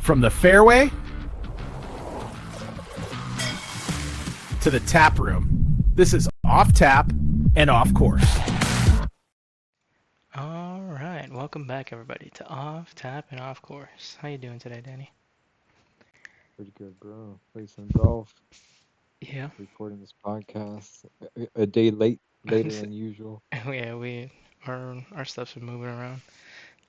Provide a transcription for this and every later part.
From the fairway to the tap room, this is Off Tap and Off Course. All right, welcome back everybody to Off Tap and Off Course. How you doing today, Danny? Pretty good, bro. Play some golf. Yeah. Recording this podcast a day later than usual. Yeah, our stuff's been moving around.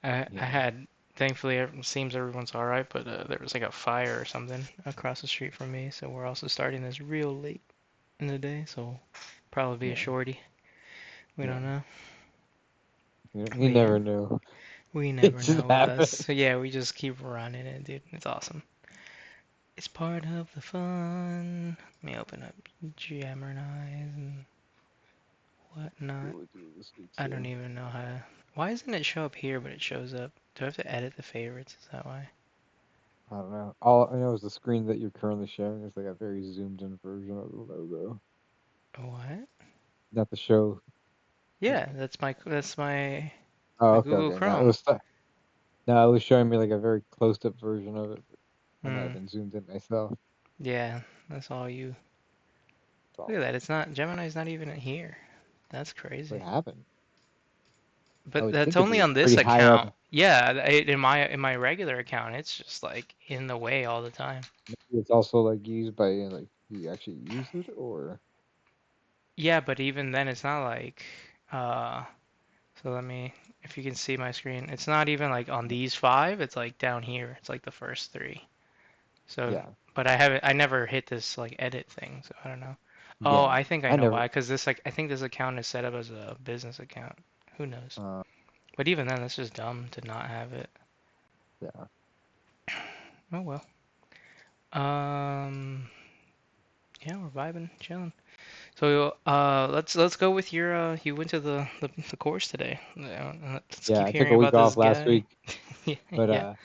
I Yeah. had thankfully it seems everyone's all right, but there was like a fire or something across the street from me, so we're also starting this real late in the day, so probably be a shorty. We don't know. You But yeah, never know. we It never just know with us. happens. So yeah, we just keep running it, dude. It's awesome. It's part of the fun. Let me open up Gemini's and whatnot. I don't even know how to... Why doesn't it show up here, but it shows up? Do I have to edit the favorites? Is that why? I don't know. All I know is the screen that you're currently sharing is like a very zoomed in version of the logo. What? Not the show. Yeah, that's my Oh, okay, Google okay. No, Chrome. it was showing me like a very close up version of it. I might have Hmm. been zoomed in myself. Yeah, that's all you. Look at that. It's not Gemini's not even here. That's What crazy. happened? I But would that's think it'd only be on this pretty high up. account. Yeah, in my regular account, it's just like in the way all the time. Maybe it's also like used by like you actually use it or Yeah, but even then, it's not like uh. So if you can see my screen, it's not even like on these five. It's like down here. It's like the first three. So, yeah. but I never hit this like edit thing, so I don't know. Oh, Yeah. I think I I know never why. Because I think this account is set up as a business account. Who knows? uh But even then, that's just dumb to not have it. yeah. Oh well. Um, yeah, we're vibing, chilling. So, let's go with your you went to the course today. Let's Yeah, keep I took a hearing week about this off last guy. week, Yeah, but yeah.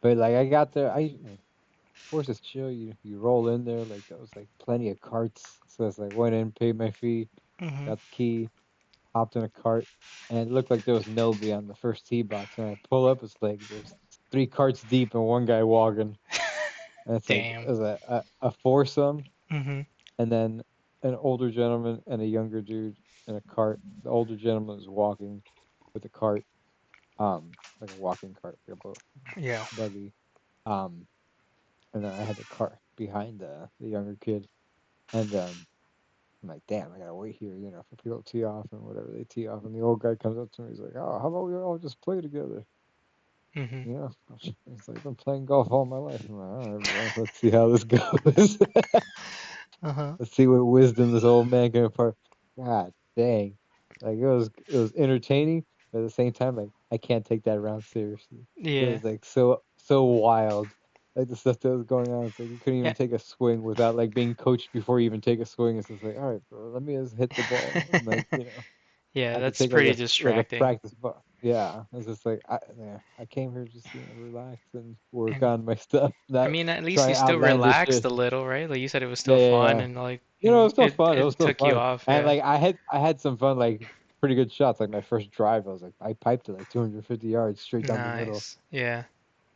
like I got there, course it's chill. You roll in there like there was like plenty of carts. So it's like went in, paid my fee, Mhm. got the key, hopped in a cart, and it looked like there was nobody on the first tee box. And I pull up, it's like there's three carts deep and one guy walking. And it's like it Damn. was a foursome, Mhm. and then an older gentleman and a younger dude in a cart. The older gentleman was walking with a cart, like a walking cart, like a Yeah. buggy. Um, and then I had the cart behind the younger kid, and I'm like, damn, I gotta wait here, for people to tee off and whatever they tee off. And the old guy comes up to me, he's like, oh, how about we all just play together? Mhm. You know, he's like, I've been playing golf all my life. I'm like, all right, bro, let's see how this goes. Uh-huh. Let's see what wisdom this old man can impart. God dang, like it was entertaining, but at the same time, like I can't take that round seriously. It Yeah. was like so wild, like the stuff that was going on. It's like you couldn't Yeah. even take a swing without like being coached before you even take a swing. It's just like, all right, bro, let me just hit the ball. And, like Yeah, I have to that's take like pretty a distracting. practice ball. Yeah, it's just like I came here just relax and work And on my stuff, I not mean, at least you try still outlandish relaxed shit. a little, right? Like you said, it was Yeah, still yeah, fun yeah. and like It was still it fun. It was it still took you fun. off. And Yeah. like I had some fun, like pretty good shots. Like my first drive, I was like I piped it like 250 yards straight down the middle. Nice. Yeah.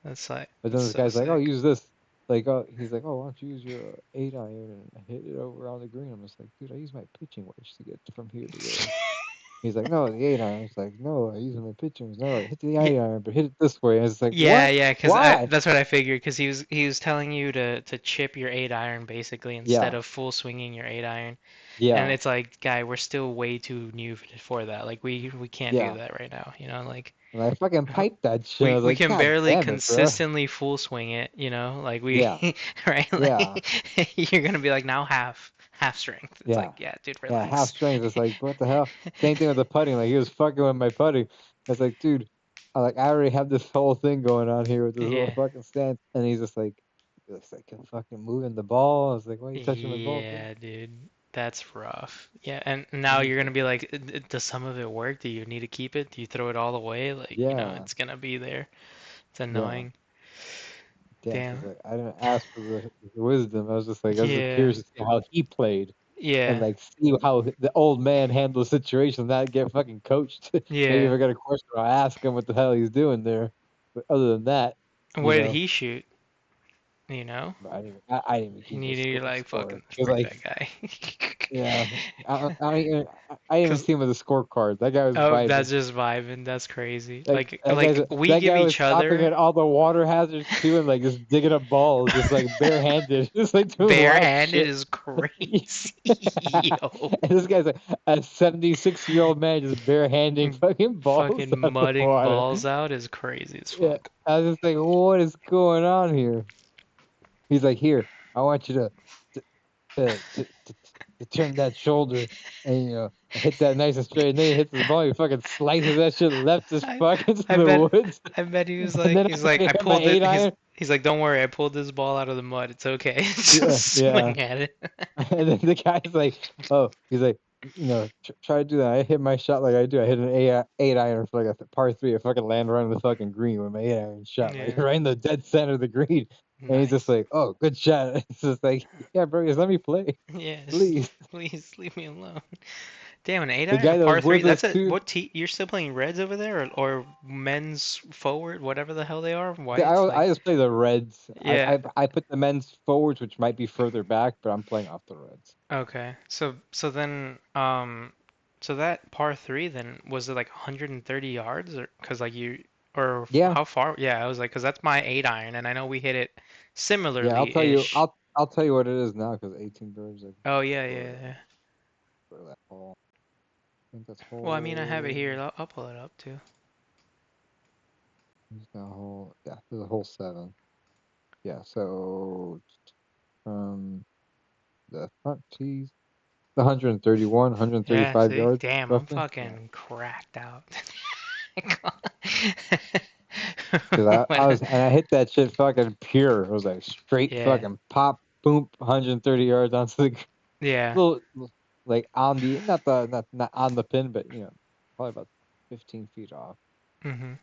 That's like But then that's this so guy's like, "Oh, sick. use this." Like, oh, he's like, "Oh, why don't you use your 8 iron and hit it over on the green?" I'm just like, "Dude, I use my pitching wedge to get from here to there." He's like, "No, the 8 iron." It's like, "No, I use my pitching wedge. No, hit the Yeah. 8 iron, but hit it this way." And it's like, Yeah, "What? yeah, because I Why?" that's what I figured because he was telling you to chip your 8 iron basically instead Yeah, of full swinging your 8 iron. And yeah, it's like, guy, we're still way too new for that. Like we can't do yeah. that right now, you know? Like And I fucking piped that shit. I we was we like, can "God barely damn it, bro." consistently full swing it, you know? Like we Yeah, right? yeah, Like you're gonna be like now half strength. It's yeah. like, yeah, dude, Yeah, half relax. strength. It's like, what the hell? Same thing with the putting. Like he was fucking with my putting. It's like, dude, I already have this whole thing going on here with this little Yeah. fucking stance, and he's just like fucking moving the ball. I was like, why are you touching my ball, bro? Yeah, dude. That's rough. Yeah, and now And you're he's gonna like, be like, does some of it work? Do you need to keep it? Do you throw it all away? Like, yeah, it's gonna be there. It's yeah, annoying. yeah. Because Damn. like I didn't ask for the wisdom. I was just Yeah. curious to see how he played and Yeah. like see how the old man handles the situation, not get fucking coached. Maybe if Yeah. I got a question, I'll ask him what the hell he's doing there. But other than that, And you what did know. he shoot? you know? But I didn't even And keep a you're like, score fucking because frick like that guy. yeah, I didn't even Cause see him with a scorecard. That guy was oh, vibing. that's just vibing. That's crazy. Like Like we that give guy was each stopping other at all the water hazards too, and like just digging up balls, just like barehanded, just like doing wild barehanded shit. is and crazy. Yo. this guy's like a 76-year-old man just barehanding fucking balls Fucking out the mudding water. balls out is crazy as Yeah, fuck. I was just like, what is going on here? He's like, here, I want you to to turn that shoulder and hit that nice and straight. And then he hits his ball. He fucking slices that shit left as I fuck into I the bet woods. I bet And then I he's like fucking I hit my pulled it 8 iron. he's like, don't worry, I pulled this ball out of the mud. It's okay. Yeah, Just yeah. swing at it. And then the guy's like, oh, he's like, try to do that. I hit my shot like I do. I hit an eight iron for like a par three. I fucking land right on the fucking green with my 8 iron shot, like Yeah. right in the dead center of the green. And he's just Nice. like, oh, good shot. It's just like, yeah, bro, just let me play, Yeah, just please. please leave me alone. Damn, an 8 The iron, a guy that par was 3. with That's us a too. what you're still playing reds over there or men's forward, whatever the hell they are, See, whites like I just play the Reds. yeah. I put the men's forwards, which might be further back, but I'm playing off the Reds. Okay. So then so that par 3 then was it like 130 yards or cuz like you or Yeah, how far? Yeah, I was like cuz that's my 8 iron and I know we hit it yeah. I'll similarly tell you. ish. I'll tell you what it is now because 18 birds like Oh yeah, for yeah, yeah. that hole. I think that's Well, I mean, I have it hole. here. I'll pull it up too. There's that hole. Yeah, there's a hole 7. Yeah. So from the front tees, the 131, Yeah, 135 see? yards Damn, I'm roughly. Yeah. fucking cracked out. Because I When was, and I hit that shit fucking pure. It was like straight yeah, fucking pop, boom, 130 yards onto the yeah. little, like on the, not on the pin, but probably about 15 feet off. hmm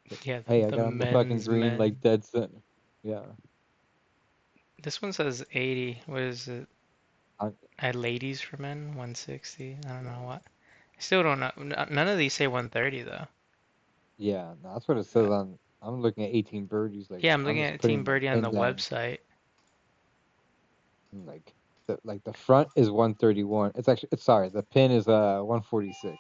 But Yeah, hey, I the got on the fucking men's green, like men. dead center. Yeah. This one says 80. What is it? I, Ladies for men, 160. I don't know what. I still don't know. None of these say 130 though. yeah, no, that's what it says on. I'm looking at 18 birdies. Like Yeah, I'm I'm looking just at Team putting the Birdie on the pin down. website. And, like the front is 131. It's sorry. The pin is 146.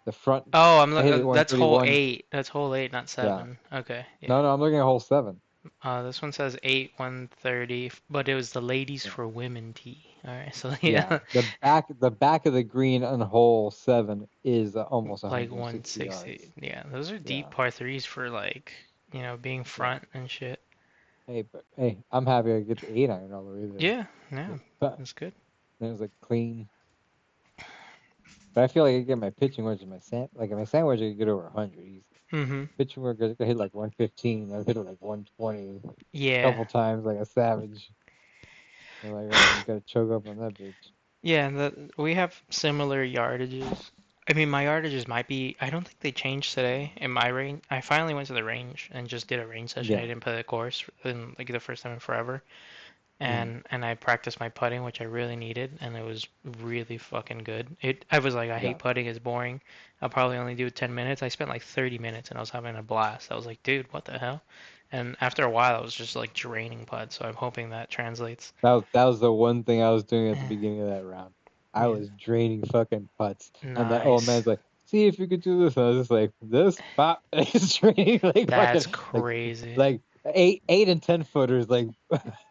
The front, Oh, I hit it that's hole 131. 8. That's hole 8, not Yeah. 7. Okay, yeah. No, I'm looking at hole 7. This one says 8, 130, but it was the ladies Yeah. for women tee. All right, so Yeah. yeah, The back of the green on hole 7 is almost like 160 160. yards. Yeah, those are deep Yeah. par threes for like, being Yeah. front and shit. Hey, but hey, I'm happy I get the 8 iron all the way there. Yeah, yeah, But that's good. it was like clean. But I feel like I get my pitching wedge and my sand wedge I could get over 100 easy. Mm-hmm. Pitching wedge I could hit like 115. I've hit it like 120 a Yeah, couple times like a savage. I'm like, oh, you gotta choke up on that bitch. yeah. We have similar yardages. I mean, my yardages might be. I don't think they changed today in my range. I finally went to the range and just did a range session. I Yeah. didn't play the course in like the first time in forever. Mm, And I practiced my putting, which I really needed, and it was really fucking good. I was like, I yeah. hate putting, it's boring. I'll probably only do 10 minutes. I spent like 30 minutes and I was having a blast. I was like, dude, what the hell? And after a while, I was just like draining putts, so I'm hoping that translates. That was the one thing I was doing at the Eh, beginning of that round. I Yeah, was draining fucking putts, and that old nice. man's like, "See if you could do this." And I was just like, "This pop is draining like That's fucking like crazy. like 8 and 10 footers like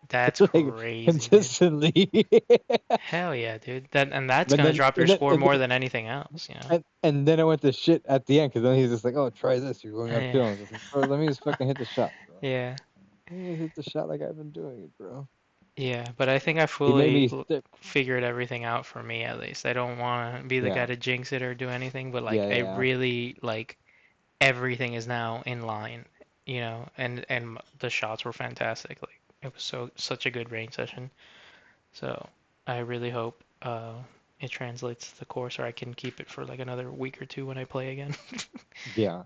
That's like crazy, dude. consistently." Hell yeah, dude. That's And gonna then drop your and then score and more then than anything else, and then I went to shit at the end because then he's just like, "Oh, try this. You're going Yeah. uphill." I was just like, "Bro, let me just fucking hit the shot, bro. Yeah. Let me just hit the shot like I've been doing it, bro." Yeah, but I think I He made fully me st- figured everything out for me at least. I don't want to be the guy Yeah, to jinx it or do anything, but like yeah, I yeah, really like everything is now in line, and the shots were fantastic. Like it was such a good range session. So I really hope it translates to the course or I can keep it for like another week or two when I play again. yeah.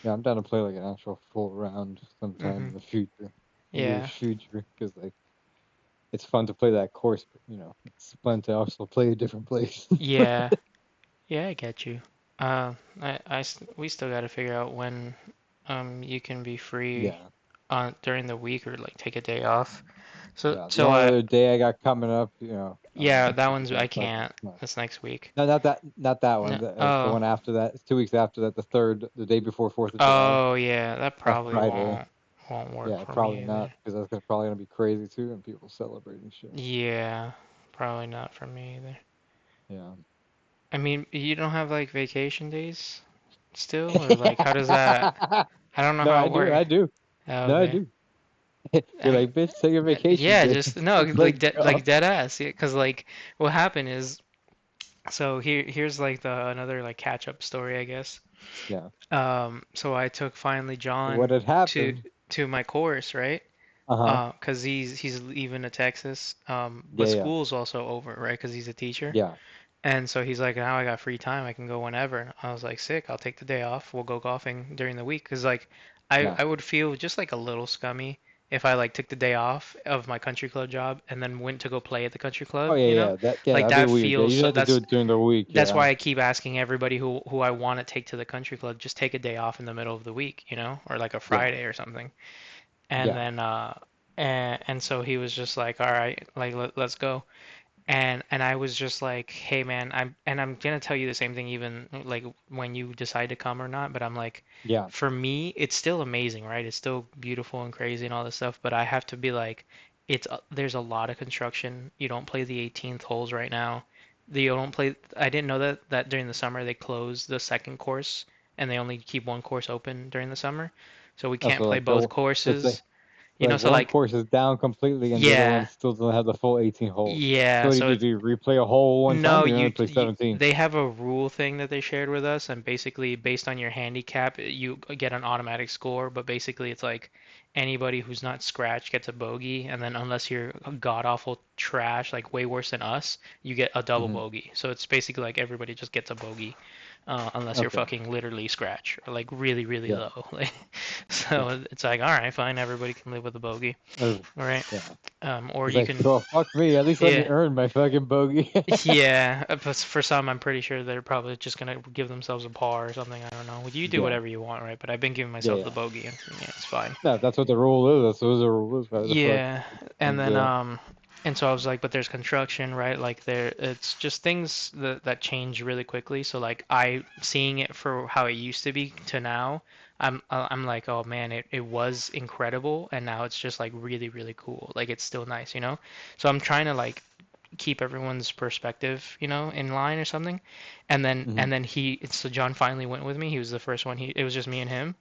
Yeah, I'm down to play like an actual full round sometime hmm in the future, near Yeah. future, because like it's fun to play that course, but it's fun to also play a different place. Yeah. Yeah, I get you. We still got to figure out when you can be free Yeah, during the week or like take a day off. So Yeah, the so only I other day I got coming up, yeah, that is one's in I fucking can't. no, That's next week. not that one. No, The oh one after that, it's 2 weeks after that, the third, the day before 4th of July. oh yeah, that That probably Friday. won't work Yeah, for probably me not either. because that's probably gonna be crazy too, and people celebrating shit. Yeah, probably not for me either. Yeah. I mean, you don't have like vacation days still, or like how does that? I don't know No, how I it do. works. I do. Oh, No, I okay. do. You're I, like, bitch, take a vacation yeah, day. just no, Let's go. like dead ass. Yeah, 'cause like what happened is so here's like the another like catch up story, I guess. Yeah. So I took finally What John had to happened? my course, right? Uh-huh. 'Cause he's leaving to Texas. Yeah, But yeah. school's also over, right? 'Cause he's a teacher. Yeah. And so he's like, now I got free time. I can go whenever. And I was like, sick. I'll take the day off. We'll go golfing during the week. 'Cause like, Yeah. I would feel just like a little scummy if I like took the day off of my country club job and then went to go play at the country Oh club, yeah, you know? yeah. Yeah, Like that'd be that weird. Yeah, feels you so, have to do it during the week, that's yeah. why I keep asking everybody who I want to take to the country club, just take a day off in the middle of the week, you know, or like a Yeah. Friday or something. And Yeah. then and so he was just like, all right, like let's go. And I was just like, hey man, I'm gonna tell you the same thing even like when you decide to come or not, but I'm like, Yeah. for me, it's still amazing, right? It's still beautiful and crazy and all this stuff, but I have to be like, there's a lot of construction. You don't play the 18th holes right now. You don't play. I didn't know that during the summer they close the second course and they only keep one course open during the summer, so we can't Also play like both so it's courses. You know, like so one like course is down completely and the other one yeah, still doesn't have the full 18 holes. So yeah. what do you So do? Do you replay a hole one time no, or you only play 17? they have a rule thing that they shared with us, and basically based on your handicap, you get an automatic score. But basically, it's like anybody who's not scratch gets a bogey, and then unless you're god awful trash, like way worse than us, you get a double Hmm. bogey. So it's basically like everybody just gets a bogey, unless you're Okay. fucking literally scratch or like really really Yeah. low. Like, Yeah. so it's like all right, fine, everybody can live with a bogey, Uh, all right? yeah. Or It's you like, can well, fuck me. At least let me yeah. earn my fucking bogey. Yeah, but for some, I'm pretty sure they're probably just gonna give themselves a par or something. I don't know. You do Yeah. whatever you want, right? But I've been giving Yeah. myself the Yeah. bogey, and yeah, it's fine. No, that's what the rule is. That's what the rule is. Why the fuck? Yeah, and And then and so I was like, but there's construction, right? Like it's just things that change really quickly. So like I seeing it for how it used to be to now, I'm like, oh man, it was incredible, and now it's just like really really cool. Like it's still nice, you know. So I'm trying to like keep everyone's perspective, you know, in line or something. hmm And then so John finally went with me. He was the first one. It was just me and him,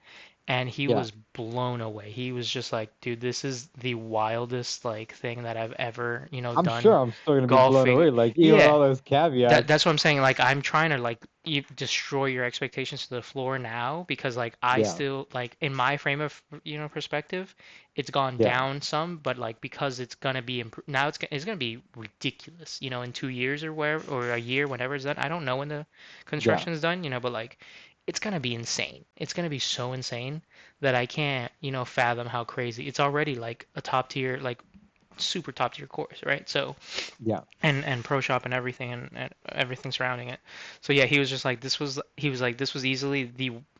and he yeah. was blown away. He was just like, dude, this is the wildest like thing that I've ever, you know, I'm sure done I'm still gonna be blown golfing. away. Like even with Yeah, all those caveats. that's what I'm saying. Like I'm trying to like destroy your expectations to the floor now because like I Yeah. still like in my frame of perspective, it's gone Yeah. down some, but like because it's gonna be now it's gonna be ridiculous. You know, in 2 years or where or a year, whenever it's done. I don't know when the Yeah. construction is done. You know, but like it's gonna be insane. It's gonna be so insane that I can't fathom how crazy. It's already like a top tier like super top tier course, right? So Yeah. and pro shop and everything and everything surrounding it. So yeah, he was just like he was like this was easily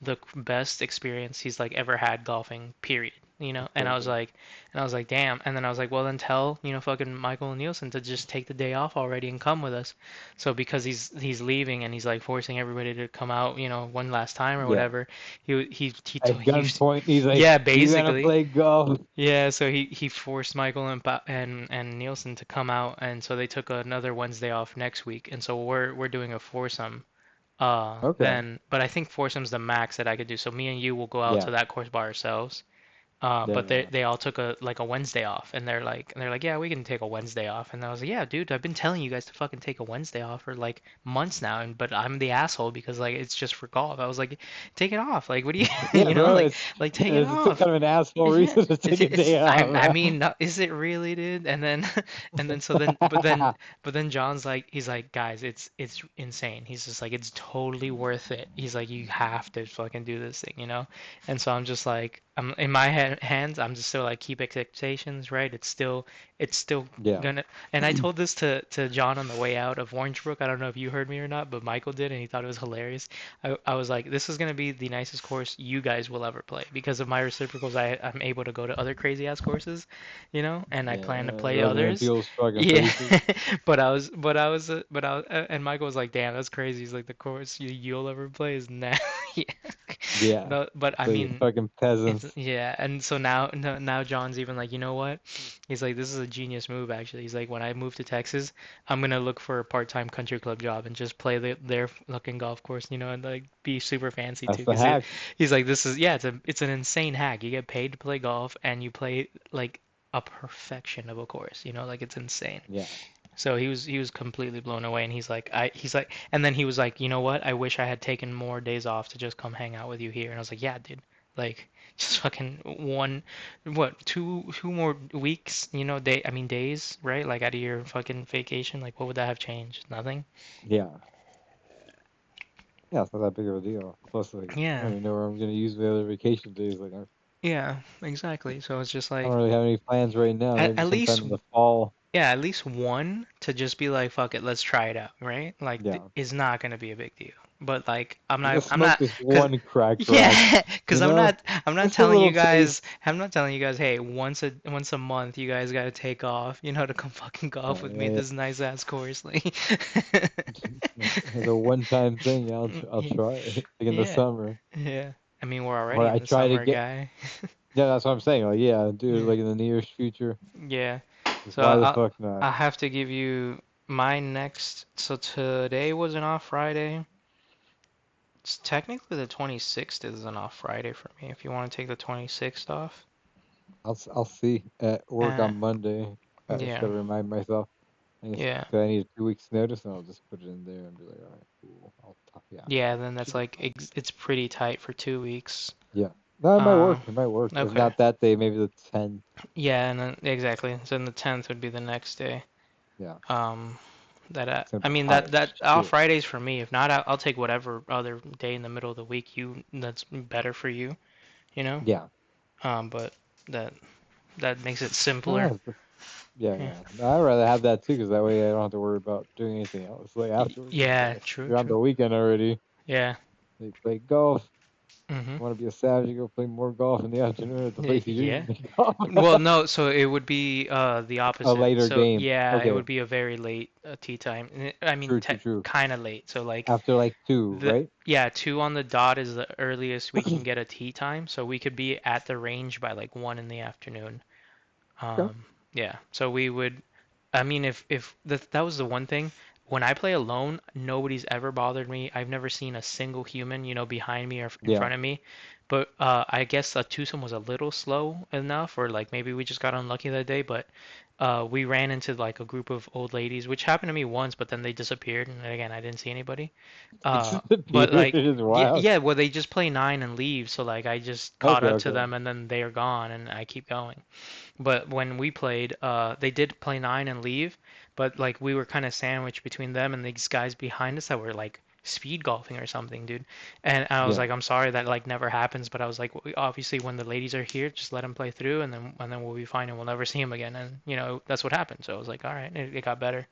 the best experience he's like ever had golfing, period. You know, That's crazy. and I was like, damn. And then I was like, well, then tell fucking Michael and Nielsen to just take the day off already and come with us. So because he's leaving and he's like forcing everybody to come out, one last time or Yeah. whatever. At He gunpoint, he's like, yeah, "You gotta basically. play golf." Yeah, so he forced Michael and Nielsen to come out, and so they took another Wednesday off next week, and so we're doing a foursome. Okay. But I think foursome's the max that I could do. So me and you will go out Yeah. to that course by ourselves. Yeah. But they Yeah. they all took a Wednesday off, and they're like, yeah, we can take a Wednesday off, and I was like, yeah, dude, I've been telling you guys to fucking take a Wednesday off for like months now, but I'm the asshole because like it's just for golf. I was like, take it off, like what do you, Yeah, bro. like take it It's still off. kind of an asshole Yeah, reason to take a day I off. mean, is it really, dude? And then, and then, so then, but then John's like, he's like, guys, it's insane. He's just like, it's totally worth it. He's like, you have to fucking do this thing, you know? And so I'm just like, I'm in my hands. I'm just still like keep expectations, right? It's still Yeah. gonna. And I told this to John on the way out of Orangebrook. I don't know if you heard me or not, but Michael did, and he thought it was hilarious. I was like, this is gonna be the nicest course you guys will ever play because of my reciprocals. I'm able to go to other crazy ass courses, and I Yeah. plan to play Rubbing in others. people's fucking Yeah, faces. and Michael was like, damn, that's crazy. He's like, the course you'll ever play is now. Yeah. Yeah. No, but I So you mean, fucking it's peasants. yeah, and so now John's even like, you know what? He's like, this is a genius move actually. He's like, when I move to Texas, I'm gonna look for a part-time country club job and just play their fucking golf course, and like be super fancy That's too. the Because hack. he's like, this is yeah, it's an insane hack. You get paid to play golf and you play like a perfection of a course, like it's insane. Yeah. So he was completely blown away, and he's like, and then he was like, you know what? I wish I had taken more days off to just come hang out with you here. And I was like, yeah, dude, like just fucking two more weeks, I mean days, right? Like out of your fucking vacation, like what would that have changed? Nothing. Yeah. Yeah, it's not that big of a deal. Plus, like, I Yeah, don't even know where I'm gonna use my other vacation days. Like, yeah, exactly. So it's just I like don't really have any plans right now. Maybe at sometime least in the fall. yeah, at least one to just be like, fuck it, let's try it out, right? Like, Yeah. is not gonna be a big deal. But like, Just I'm smoke not, this cause one crack rock, yeah, cause you know? I'm not Just a telling you little guys, taste. I'm not telling you guys, hey, once a month, you guys gotta take off, to come fucking golf with me Yeah. this nice ass course, like, As a one-time thing, I'll try it like in the yeah, summer. yeah. I mean, we're already Or in I the try to summer, get. guy. Yeah, that's what I'm saying. Like, yeah, do it Yeah, like in the nearest future. yeah. 'Cause So why the fuck not? I have to give you my next. So today was an off Friday. It's technically the 26th is an off Friday for me. If you want to take the 26th off. I'll see at work Uh, on Monday. I just yeah, gotta remind myself. I guess yeah, 'cause I need 2 weeks notice, and I'll just put it in there and be like, all right, cool. I'll talk. Yeah, yeah. Then that's should be like fine. it's pretty tight for 2 weeks. Yeah, no, it might Uh, work. It might work. If okay. not that day, maybe the 10th. Yeah, and then exactly. So then the 10th would be the next day. Yeah, Um, that it's gonna I be mean hot as that off shit. Fridays for me. If not, I'll take whatever other day in the middle of the week that's better for you. You know. Yeah. But that that makes it simpler. No, yeah, Yeah. yeah. No, I'd rather have that too, because that way I don't have to worry about doing anything else like afterwards. It's like Yeah. if True. you're on True. the weekend already, Yeah. you play golf. Mhm. Want to be a savage? You go play more golf in the afternoon at the place you Yeah. usually golf. Well, no, so it would be the A opposite. later So game. yeah, it Okay. would be a very late tea time. I mean, True, true, true. kind of late. So like After like two, the right? yeah, 2 on the dot is the earliest we can get a tea time. So we could be at the range by like 1 in the afternoon. Okay. Yeah. So we would. I mean, if that was the one thing. When I play alone, nobody's ever bothered me. I've never seen a single human, behind me or in Yeah. front of me. But I guess a twosome was a little slow enough, or like maybe we just got unlucky that day. But we ran into like a group of old ladies, which happened to me once, but then they disappeared, and again I didn't see anybody. It But disappeared. like It is yeah, wild. yeah, well they just play nine and leave, so like I just caught Okay, up to okay. them, and then they are gone, and I keep going. But when we played, they did play nine and leave, but like we were kind of sandwiched between them and these guys behind us that were like speed golfing or something, dude. And I was Yeah. like, I'm sorry that like never happens, but I was like, obviously when the ladies are here, just let them play through, and then we'll be fine, and we'll never see them again. And that's what happened. So I was like, all right, it got better.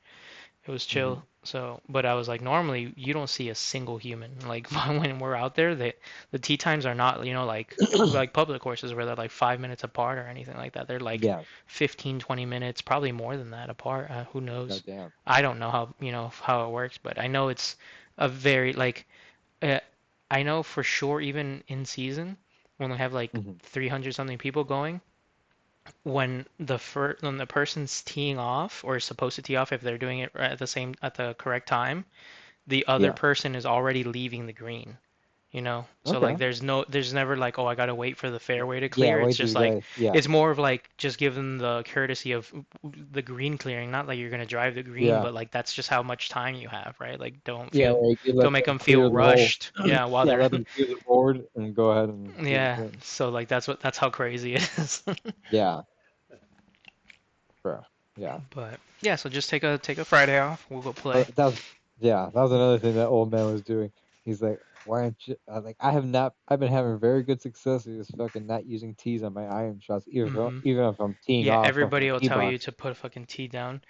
It was Hmm. chill. So, but I was like, normally you don't see a single human. Like when we're out there, the tee times are not, like public courses where they're like 5 minutes apart or anything like that. They're like Yeah. 15, 20 minutes, probably more than that apart. Who knows? Goddamn. I don't know how it works, but I know it's a very like, uh, I know for sure even in season when we have like Hmm. 300 something people going, when the person's teeing off or is supposed to tee off if they're doing it at the correct time, the other Yeah. person is already leaving the green. So like Okay. there's never like, oh, I gotta wait for the fairway to Yeah. clear. It's Wait till just the like guy. Yeah. it's more of like just give them the courtesy of the green clearing. Not like you're gonna drive the green, Yeah. but like that's just how much time you have, right? Like Yeah. Like you let don't make them them feel clear the whole. rushed. Yeah, while Yeah. they're Let them clear the board and go ahead and do the yeah. thing. So like that's how crazy it is. Yeah. Bro. Yeah. But yeah, so just take a Friday off. We'll go play. That was, yeah, that was another thing that old man was doing. He's like, why aren't you like I have not I've been having very good success with just fucking not using tees on my iron shots, Hmm. even if I'm teeing Yeah, off everybody fucking will tee tell you box. to put a fucking T down.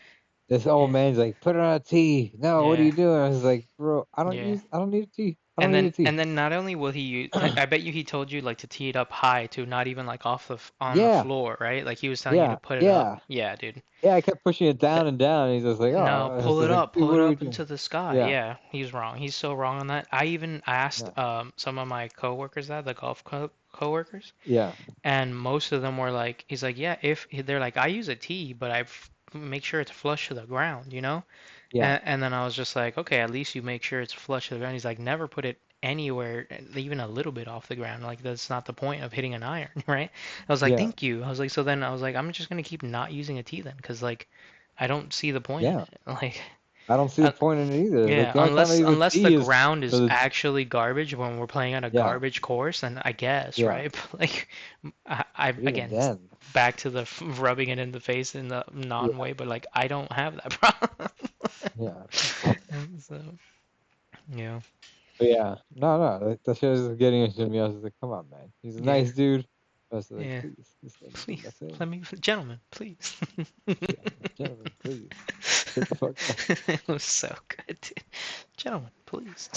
This old Yeah. man's like, put it on a tee. No, what are Yeah. you doing? I was like, bro, Yeah. I don't need a tee. I don't And need a then tee. and then not only will he use, I bet you he told you like to tee it up high too, not even like off the on the Yeah, floor, right? Like he was telling you to yeah, put it up. yeah. Yeah, dude. Yeah, I kept pushing it Th- down and down, and he's just like, oh, No, I was just like, dude, pull what it are we up doing? into the sky. Yeah, Yeah, he's wrong. He's so wrong on that. I even asked yeah, some of my coworkers that, the golf coworkers, yeah, and most of them were like, he's like, yeah, if they're like, I use a tee, but make sure it's flush to the ground, you know? yeah, And then I was just like, okay, at least you make sure it's flush to the ground. He's like, never put it anywhere, even a little bit off the ground. Like that's not the point of hitting an iron, right? I was like, yeah, thank you. I was like, so then I was like, I'm just gonna keep not using a tee then, because like, I don't see the point in yeah. it. Like, I don't see the uh, point in it either. Like yeah, the only time I use a unless the tee is ground for is the actually garbage when we're playing on a yeah, garbage course, then I guess, yeah. right? But like, I But even again, then, back to the rubbing it in the face in the non yeah, way, but like, I don't have that problem. yeah. And so, yeah. But yeah, no. That shit was getting into me. I was like, come on, man. He's a Yeah, nice dude. I was like, yeah. please, just let me do my Please, thing. let me, gentlemen, please. Yeah, gentlemen, please, shut the fuck up. It was so good, dude. Gentlemen, please.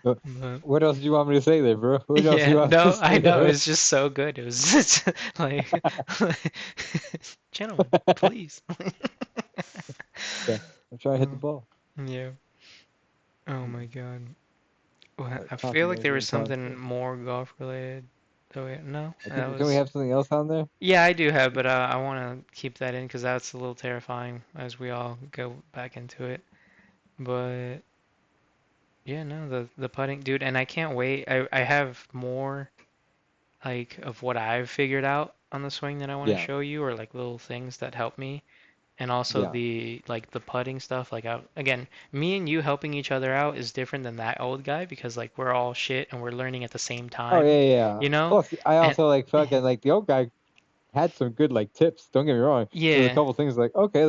But But, what else do you want me to say there, bro? What else do yeah, you want me to no, I say know. It there? was just so good. It was just like, gentlemen, please. Yeah, I'm trying to hit the Oh, ball. yeah. Oh Hmm. my God. Well, All right, I feel like contemplating there was doing something cosplay. more golf related. Oh, yeah, no, that Can we was. have something else on there? Yeah, I do have, but I want to keep that in because that's a little terrifying as we all go back into it. But yeah, no, the putting, dude, and I can't wait. I have more like of what I've figured out on the swing that I want to Yeah, show you, or like little things that help me, and also yeah. the like the putting stuff. Like again, me and you helping each other out is different than that old guy because like we're all shit and we're learning at the same Oh time, yeah. you know? Plus, I And also like fucking like the old guy had some good like tips. Don't get me wrong. There's a yeah, couple things like okay,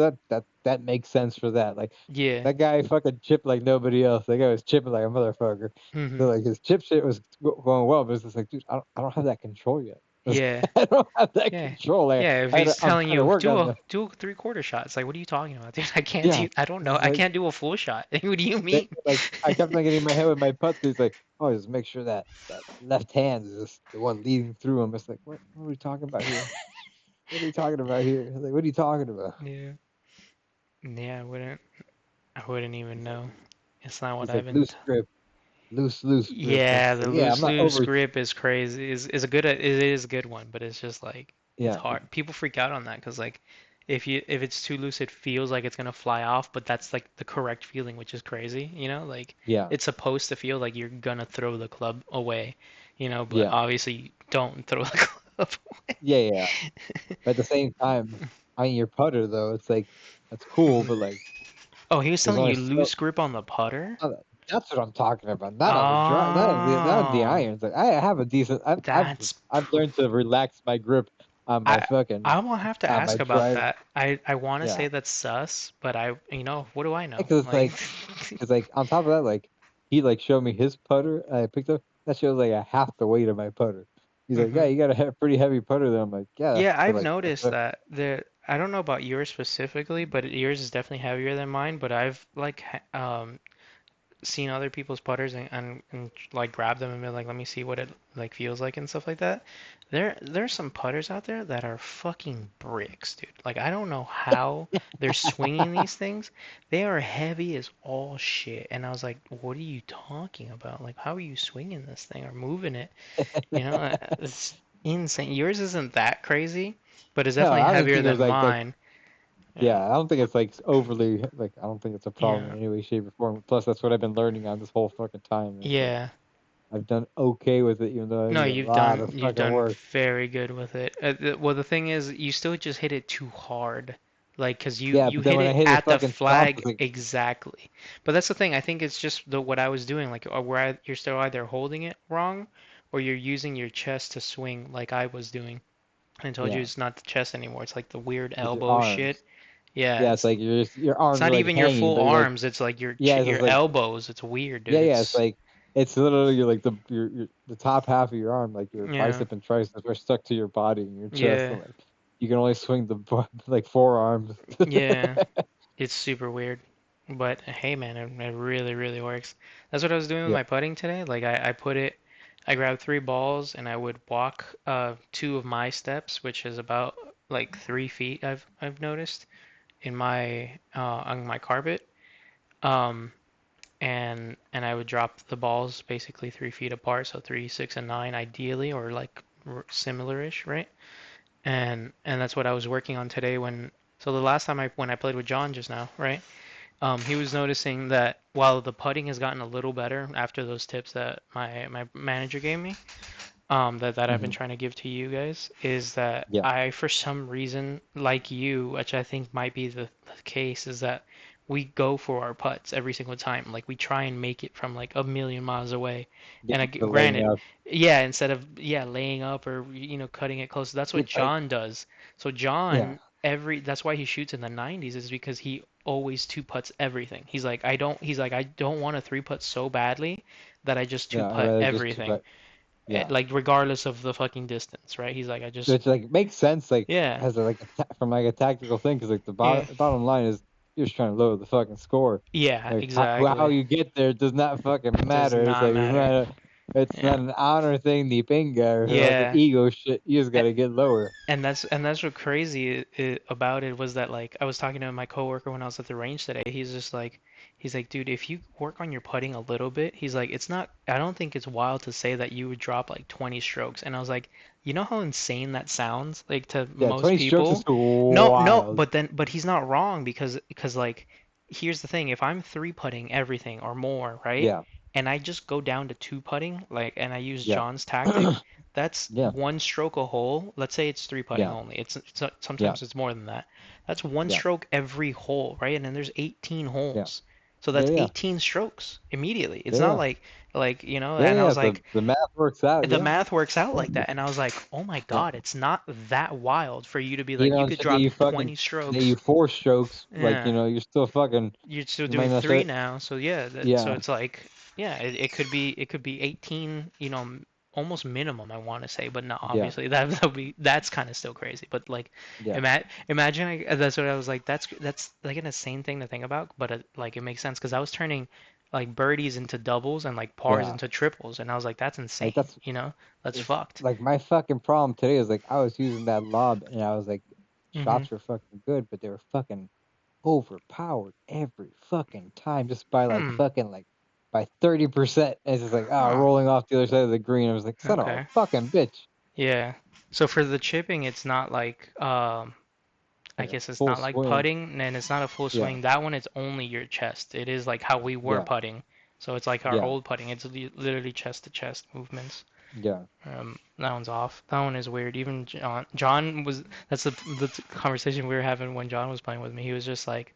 that makes sense for that. Like yeah, that guy fucking chipped like nobody else. That guy was chipping like a motherfucker. hmm, So like his chip shit was going well, but it's just like, dude, I don't have that control yet. yeah. I don't have that Yeah. control. Like, Yeah, if he's I'm telling trying to you work on the do a three-quarter shot, it's like, what are you talking about, dude? I can't yeah. do, I don't know, It's I like can't do a full shot. What do you mean? like I kept on getting in my head with my putts. He's like, oh, just make sure that left hand is just the one leading through him. It's like, what are we talking about here? What are we talking about here? Like, what are you talking about? Yeah. Yeah, I wouldn't even He's like, know. It's not what he's I've like been. loose grip, loose grip. I was Yeah, just the like, yeah, I'm not loose over. grip is crazy. Is a good, it is a good one, but it's just like it's Yeah, hard. People freak out on that because like if it's too loose, it feels like it's gonna fly off, but that's like the correct feeling, which is crazy, you know? Like yeah, it's supposed to feel like you're gonna throw the club away, you know, but yeah, obviously you don't throw the club away. yeah. But at the same time, on your putter though, it's like that's cool, Mhm. but like Oh, he was there's telling only you so. loose grip on the putter? uh, That's what I'm talking about. Not on the drive, not on the Oh, irons. Like I have a decent. that's I've learned to relax my grip on my I fucking I will have to on my ask about drive. that. I want to Yeah, say that's sus, but what do I know? because it's Like, like because like on top of that, like he like showed me his putter. I picked up that shows like a half the weight of my putter. He's like, yeah, hmm. you got a pretty heavy putter there. I'm like, yeah, Yeah, but I've like noticed that I don't know about yours specifically, but yours is definitely heavier than mine. But I've like seen other people's putters and like grab them and be like, let me see what it like feels like and stuff like that. There's some putters out there that are fucking bricks, dude. Like I don't know how they're swinging these things. They are heavy as all shit. And I was like, what are you talking about? Like how are you swinging this thing or moving it? You know, it's insane. Yours isn't that crazy, but it's no, definitely I don't even heavier think it than was like mine. Yeah. yeah, I don't think it's like overly like I don't think it's a problem Yeah. in any way, shape, or form. Plus, that's what I've been learning on this whole fucking time. Is like Yeah. I've done okay with it, even though I No, need a lot of you've fucking done work. very good with it. Well, the thing is, you still just hit it too hard, like, 'cause Yeah, you but then hit when I it hit it at the fucking soft, flag it's like exactly. But that's the thing. I think it's just the what I was doing, like, you're still either holding it wrong, or you're using your chest to swing, like I was doing. I told you yeah, it's not the chest anymore. It's like the weird it's your elbow shit. arms. Yeah, Yeah, it's like your it's arms are not like even your hanging, full but you're like, arms. It's like your yeah, it's your just like, elbows. It's weird, dude. yeah, it's It's like it's literally like the top half of your arm, like your yeah, bicep and triceps are stuck to your body and your chest, yeah, and like you can only swing like forearms. yeah. It's super weird. But hey, man, it really, really works. That's what I was doing with Yeah. my putting today. Like I grabbed three balls and I would walk two of my steps, which is about like 3 feet. I've noticed in my on my carpet. Um, and I would drop the balls basically 3 feet apart, so three, six, and nine ideally, or like similar-ish, right? And that's what I was working on today when. So the last time when I played with John just now, right? He was noticing that while the putting has gotten a little better after those tips that my manager gave me, that I've been Hmm. trying to give to you guys, is that Yeah. I, for some reason, like you, which I think might be the case, is that we go for our putts every single time. Like we try and make it from like a million miles away. Yeah. And The laying granted, up. yeah, instead of laying up or cutting it close, that's what It's like, John does. So yeah, John, that's why he shoots in the 90s, is because he always two putts everything. He's like I don't want to three putt so badly that I just two yeah. I'd putt rather just everything, but yeah. like regardless of the fucking distance, right? He's like, I just, Which like makes sense, like yeah, as a, like from like a tactical thing, because like the yeah, bottom line is you're just trying to lower the fucking score. yeah, Like how exactly. you get there does not fucking Does matter. It's not like matter. it's Yeah, not an honor thing, the pinga or fucking yeah. ego shit. You just gotta get lower. And that's what crazy about it was that like I was talking to my coworker when I was at the range today. He's like, dude, if you work on your putting a little bit, he's like, it's not. I don't think it's wild to say that you would drop like 20 strokes. And I was like, you know how insane that sounds like to Yeah, most 20 strokes is people. No, no, wild. but he's not wrong because like here's the thing. If I'm three putting everything or more, right? Yeah, And I just go down to two putting, like, and I use yeah, John's tactic, that's yeah, one stroke a hole. Let's say it's three putting yeah, only. yeah, Sometimes it's more than that. That's one yeah, stroke every hole, right? And then there's 18 yeah, holes. So yeah, that's yeah, 18 strokes immediately. It's yeah, not yeah, like. yeah, And I yeah. was The like, the math works out. the Yeah, math works out like that. And I was like, oh my yeah. God, it's not that wild for you to be You like, know, you and could shit that drop you fucking 20 that you strokes. four strokes, like Yeah, you're still fucking. you're still You might doing not three start. now, so yeah, so Yeah, it's like, yeah, it could be 18, almost minimum, I want to say, but no, yeah, obviously that's kind of still crazy. But like, yeah, imagine that's what I was like. That's like an insane thing to think about, but like it makes sense because I was turning like birdies into doubles and like pars yeah. into triples, and I was like, that's Like insane, that's that's it's fucked. like my fucking problem today is like I was using that lob and I was like Hmm. shots were fucking good, but they were fucking overpowered every fucking time just by like Hmm. fucking like by 30%. And it's just like Huh. rolling off the other side of the green. I was like, son of a Okay. fucking bitch. Yeah. So for the chipping, it's not like I Like a guess it's full not like swing. putting, and it's not a full Yeah, swing. That one is only your chest. It is like how we were yeah, putting. So it's like our yeah, old putting. It's literally chest to chest movements. yeah. That one's off. That one is weird. Even John was. That's the conversation we were having when John was playing with me. He was just like,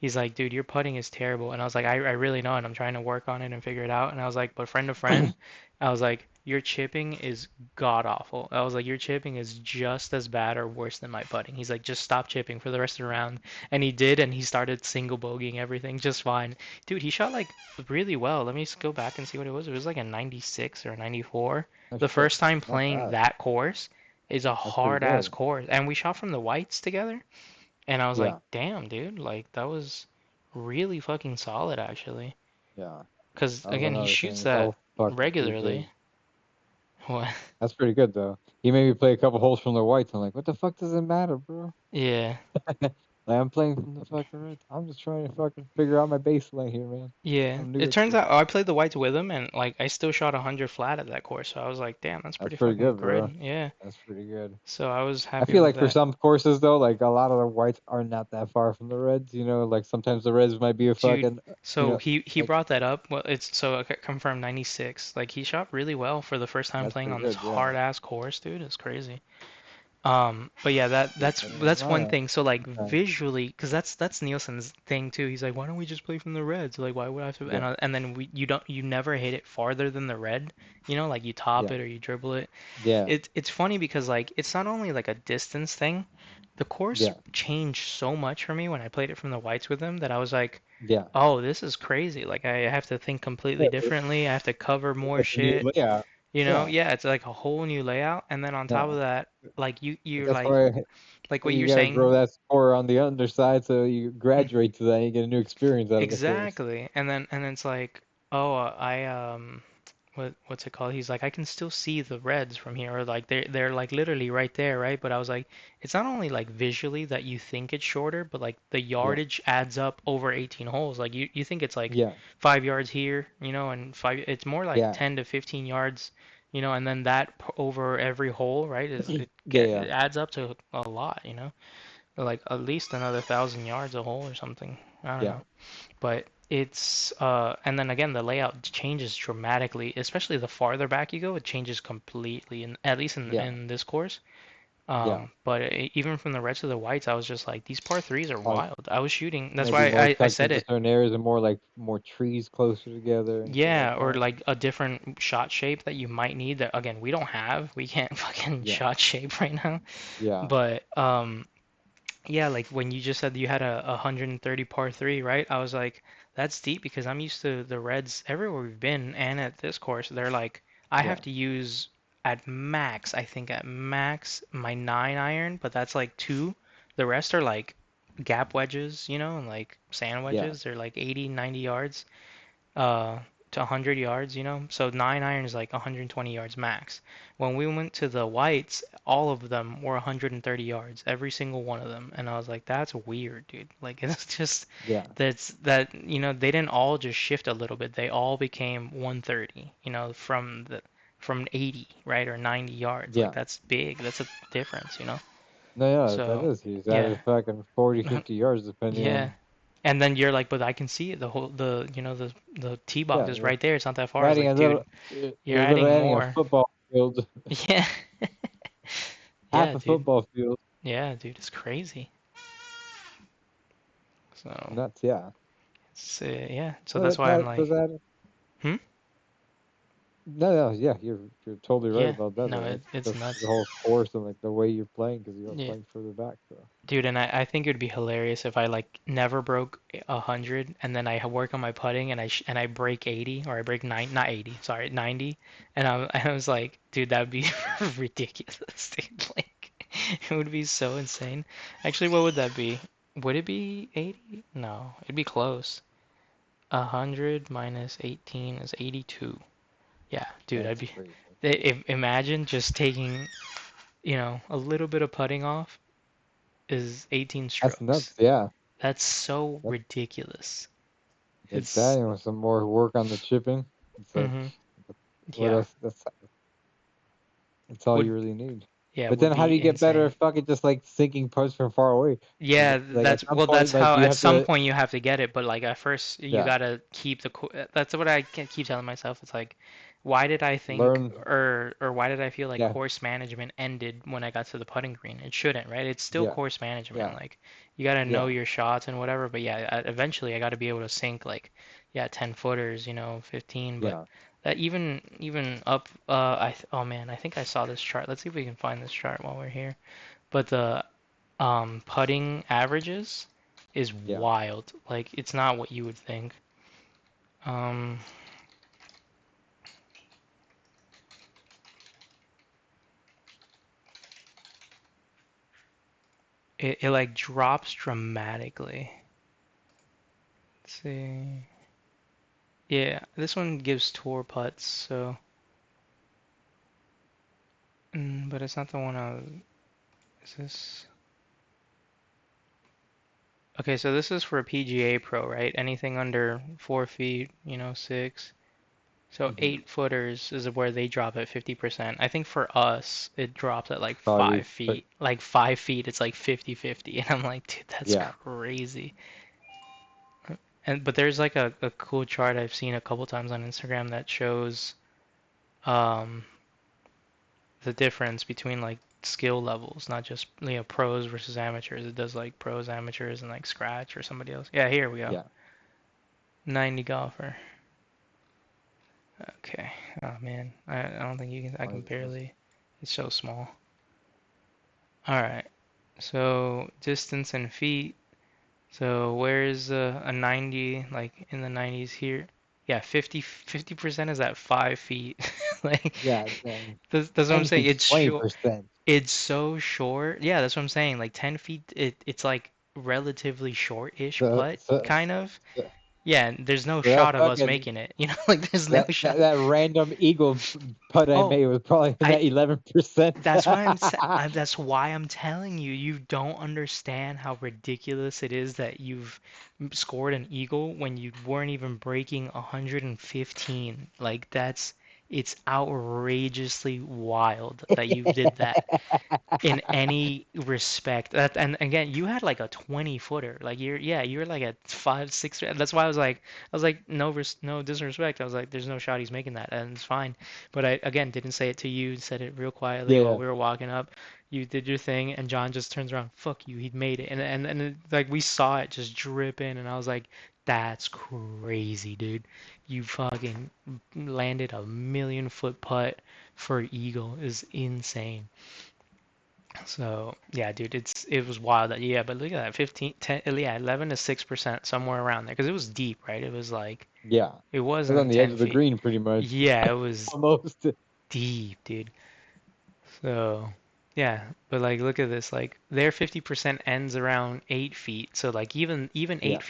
he's like, dude, your putting is terrible. And I was like, I really know, and I'm trying to work on it and figure it out. And I was like, but friend to friend, I was like, your chipping is god awful. I was like, your chipping is just as bad or worse than my putting. He's like, just stop chipping for the rest of the round. And he did, and he started single bogeying everything just fine. Dude, he shot like really well. Let me just go back and see what it was. It was like a 96 or a 94. Oh The shit. first time Not playing bad. that course is a That's pretty hard ass good. course. And we shot from the whites together. And I was like, Yeah, damn, dude, like that was really fucking solid actually. yeah. Because That was again, he another shoots thing. It's that all fucking regularly. PKs. What? That's pretty good though. He made me play a couple holes from the whites. I'm like, what the fuck does it matter, bro? Yeah. Like I'm playing from the fucking reds. I'm just trying to fucking figure out my baseline here, man. Yeah. I'm new It at turns this. out I played the whites with him and like I still shot 100 flat at that course. So I was like, damn, that's That's pretty pretty fucking good, bro. good. Yeah. That's pretty good. So I was I happy feel with like for that. some courses though, like a lot of the whites are not that far from the reds. Like sometimes the reds might be a Dude, fucking, so he like brought that up. Well, it's so I confirmed 96. Like he shot really well for the first time that's playing pretty on this good. Yeah. hard ass course, dude. It's crazy. But yeah, Shit that's better than that's one mine thing. So like sometimes. visually, because that's Nielsen's thing too. He's like, why don't we just play from the reds? Like, why would I have to? Yeah. And then you never hit it farther than the red. Like you top Yeah. it or you dribble it. Yeah. It's funny because like it's not only like a distance thing, the course Yeah. changed so much for me when I played it from the whites with him that I was like, Yeah. oh, this is crazy. Like I have to think completely Yeah. differently. I have to cover more It's a new shit. layout. You know? Yeah. Yeah, it's like a whole new layout. And then on top Yeah. of that, like But you're that's why like what you you're gotta grow saying. that score on the underside so you Mm, graduate to that and you get a new experience out of the course. exactly. And then it's like, oh, I what's it called? He's like, I can still see the reds from here, or like they're like literally right there, right? But I was like, it's not only like visually that you think it's shorter, but like the Yeah. yardage adds up over 18 holes. Like you think it's like Yeah. 5 yards here, you know, and five. It's more like Yeah. 10 to 15 yards, you know, and then that over every hole, right? Is Yeah. Yeah. it adds up to a lot, you know, like at least another 1,000 yards a hole or something. I don't Yeah. know. But it's and then again the layout changes dramatically, especially the farther back you go, it changes completely, and at least Yeah. in this course. Yeah. But even from the reds to the whites, I was just like, these par threes are Like wild. I was shooting. That's maybe why more I tucked said into it. certain areas and more like more trees closer together and shit like Yeah, or that. like a different shot shape that you might need that again we don't have. We can't fucking Yeah. shot shape right now. Yeah. But yeah, like when you just said you had a 130 par three, right? I was like, that's deep because I'm used to the reds everywhere we've been, and at this course, they're like, I have Yeah. to use at max, I think at max my 9 iron, but that's like two. The rest are like gap wedges, you know, and like sand Yeah. wedges. They're like 80, 90 yards uh, to 100 yards, you know? So 9 iron is like 120 yards max. When we went to the whites, all of them were 130 yards, every single one of them. And I was like, that's weird, dude. Like, it's just, Yeah. you know, they didn't all just shift a little bit. They all became 130, you know, from 80, right? Or 90 yards. Like, Yeah. that's big. That's a difference, you know? No, yeah, that So, is huge. That yeah. is fucking 40, 50 yards depending Yeah. on And then you're like, but I can see it. The whole, you know, the tee box yeah, is right there. It's not that you're far. It's adding like, a dude, little you're you're literally adding adding a more. football field, Yeah. half Yeah, a dude. football field. Yeah, dude, it's crazy. So, Nuts, yeah. it's yeah. So No, that's that why I'm that like, does add. hmm? No, no, yeah, you're totally right Yeah. about that No, though. Like it's especially nuts. the whole course and like the way you're playing because you're Yeah. playing further back. So Dude, and I think it would be hilarious if I like never broke 100 and then I work on my putting and I break 80 or I break nine not 80 sorry 90 and I was like dude that would be ridiculous dude like it would be so insane. Actually, what would that be? Would it be 80? No, it'd be close. 100 minus 18 is 82. Yeah, dude, I'd that's be. crazy. Imagine just taking, you know, a little bit of putting off is 18 That's strokes. nuts. Yeah, That's so that's ridiculous. get that It's. and with some more work on the chipping. It's like Hmm. what Yeah. else? That's all Would you really need. yeah, But would then how do be you get better insane. if fucking just like sinking putts from far away? Yeah, Like at that's some well, that's point, like how you at have some to, point you have to get it, but like at first you yeah, gotta keep that's what I keep telling myself. It's like, why did I think learn, or why did I feel like yeah, course management ended when I got to the putting green? It shouldn't, right? It's still yeah, course management. yeah, Like you gotta know yeah, your shots and whatever. But yeah, eventually I gotta be able to sink like, yeah, 10 footers, you know, 15. But yeah. that even up, oh man, I think I saw this chart. Let's see if we can find this chart while we're here. But the putting averages is Yeah. wild. Like it's not what you would think. Um, it like drops dramatically. Let's see. Yeah, this one gives tour putts, so but it's not the one I was, is this? Okay, so this is for a PGA Pro, right? Anything under 4 feet, you know, six. So Hmm. 8 footers is where they drop at 50%. I think for us, it drops at like Probably, 5 feet. Like 5 feet, it's like 50-50. And I'm like, dude, that's yeah, crazy. And but there's like a cool chart I've seen a couple times on Instagram that shows um the difference between like skill levels, not just you know pros versus amateurs. It does like pros, amateurs, and like scratch or somebody else. Yeah, here we go. yeah. 90 golfer. Okay. Oh man, I don't think you can. I Why can is this? barely. It's so small. All right. So distance and feet. So where's a 90, like in the 90s here? Yeah, 50% is at 5 feet. Like, Yeah, then that's what I'm 10 saying. feet's It's short. 20%. It's so short. Yeah, that's what I'm saying. Like 10 feet, it's like relatively short-ish So, putt, so, kind of. so, Yeah, and there's no so that shot of us fucking making it. Like there's no shot. that random eagle putt I Oh, made was probably in I that 11%. that's why I'm telling you, you don't understand how ridiculous it is that you've scored an eagle when you weren't even breaking 115. Like it's outrageously wild that you did that in any respect. That and again, you had like a 20 footer. Like you're like a 5, 6. That's why I was like no disrespect. I was like, there's no shot he's making that, and it's fine. But I again didn't say it to you. Said it real quietly while Yeah, we were walking up. You did your thing, and John just turns around. Fuck you. He'd made it, like we saw it just drip in, and I was like, that's crazy, dude. You fucking landed a 1,000,000 foot putt for eagle is insane. So yeah, dude, it was wild. Yeah, but look at that, 15, 10, yeah, 11 to 6%, somewhere around there, because it was deep, right? It was like yeah. it It was on wasn't the edge 10 of the feet. green pretty much. Yeah, it was Almost. deep, dude. So yeah, but like look at this, like their 50% ends around 8 feet. So like even Yeah,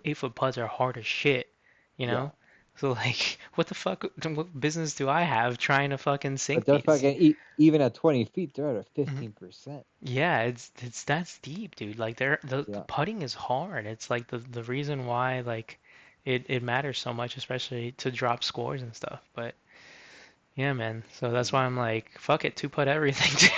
8 foot putts are hard as shit, you yeah. know? So like, what the fuck? What business do I have trying to fucking But sink they're these? fucking even at 20 feet, they're at a Mhm. 15%. Yeah, it's that's deep, dude. Like the Yeah. putting is hard. It's like the reason why like it matters so much, especially to drop scores and stuff. But yeah, man. So that's why Mhm. I'm like, fuck it, two putt everything.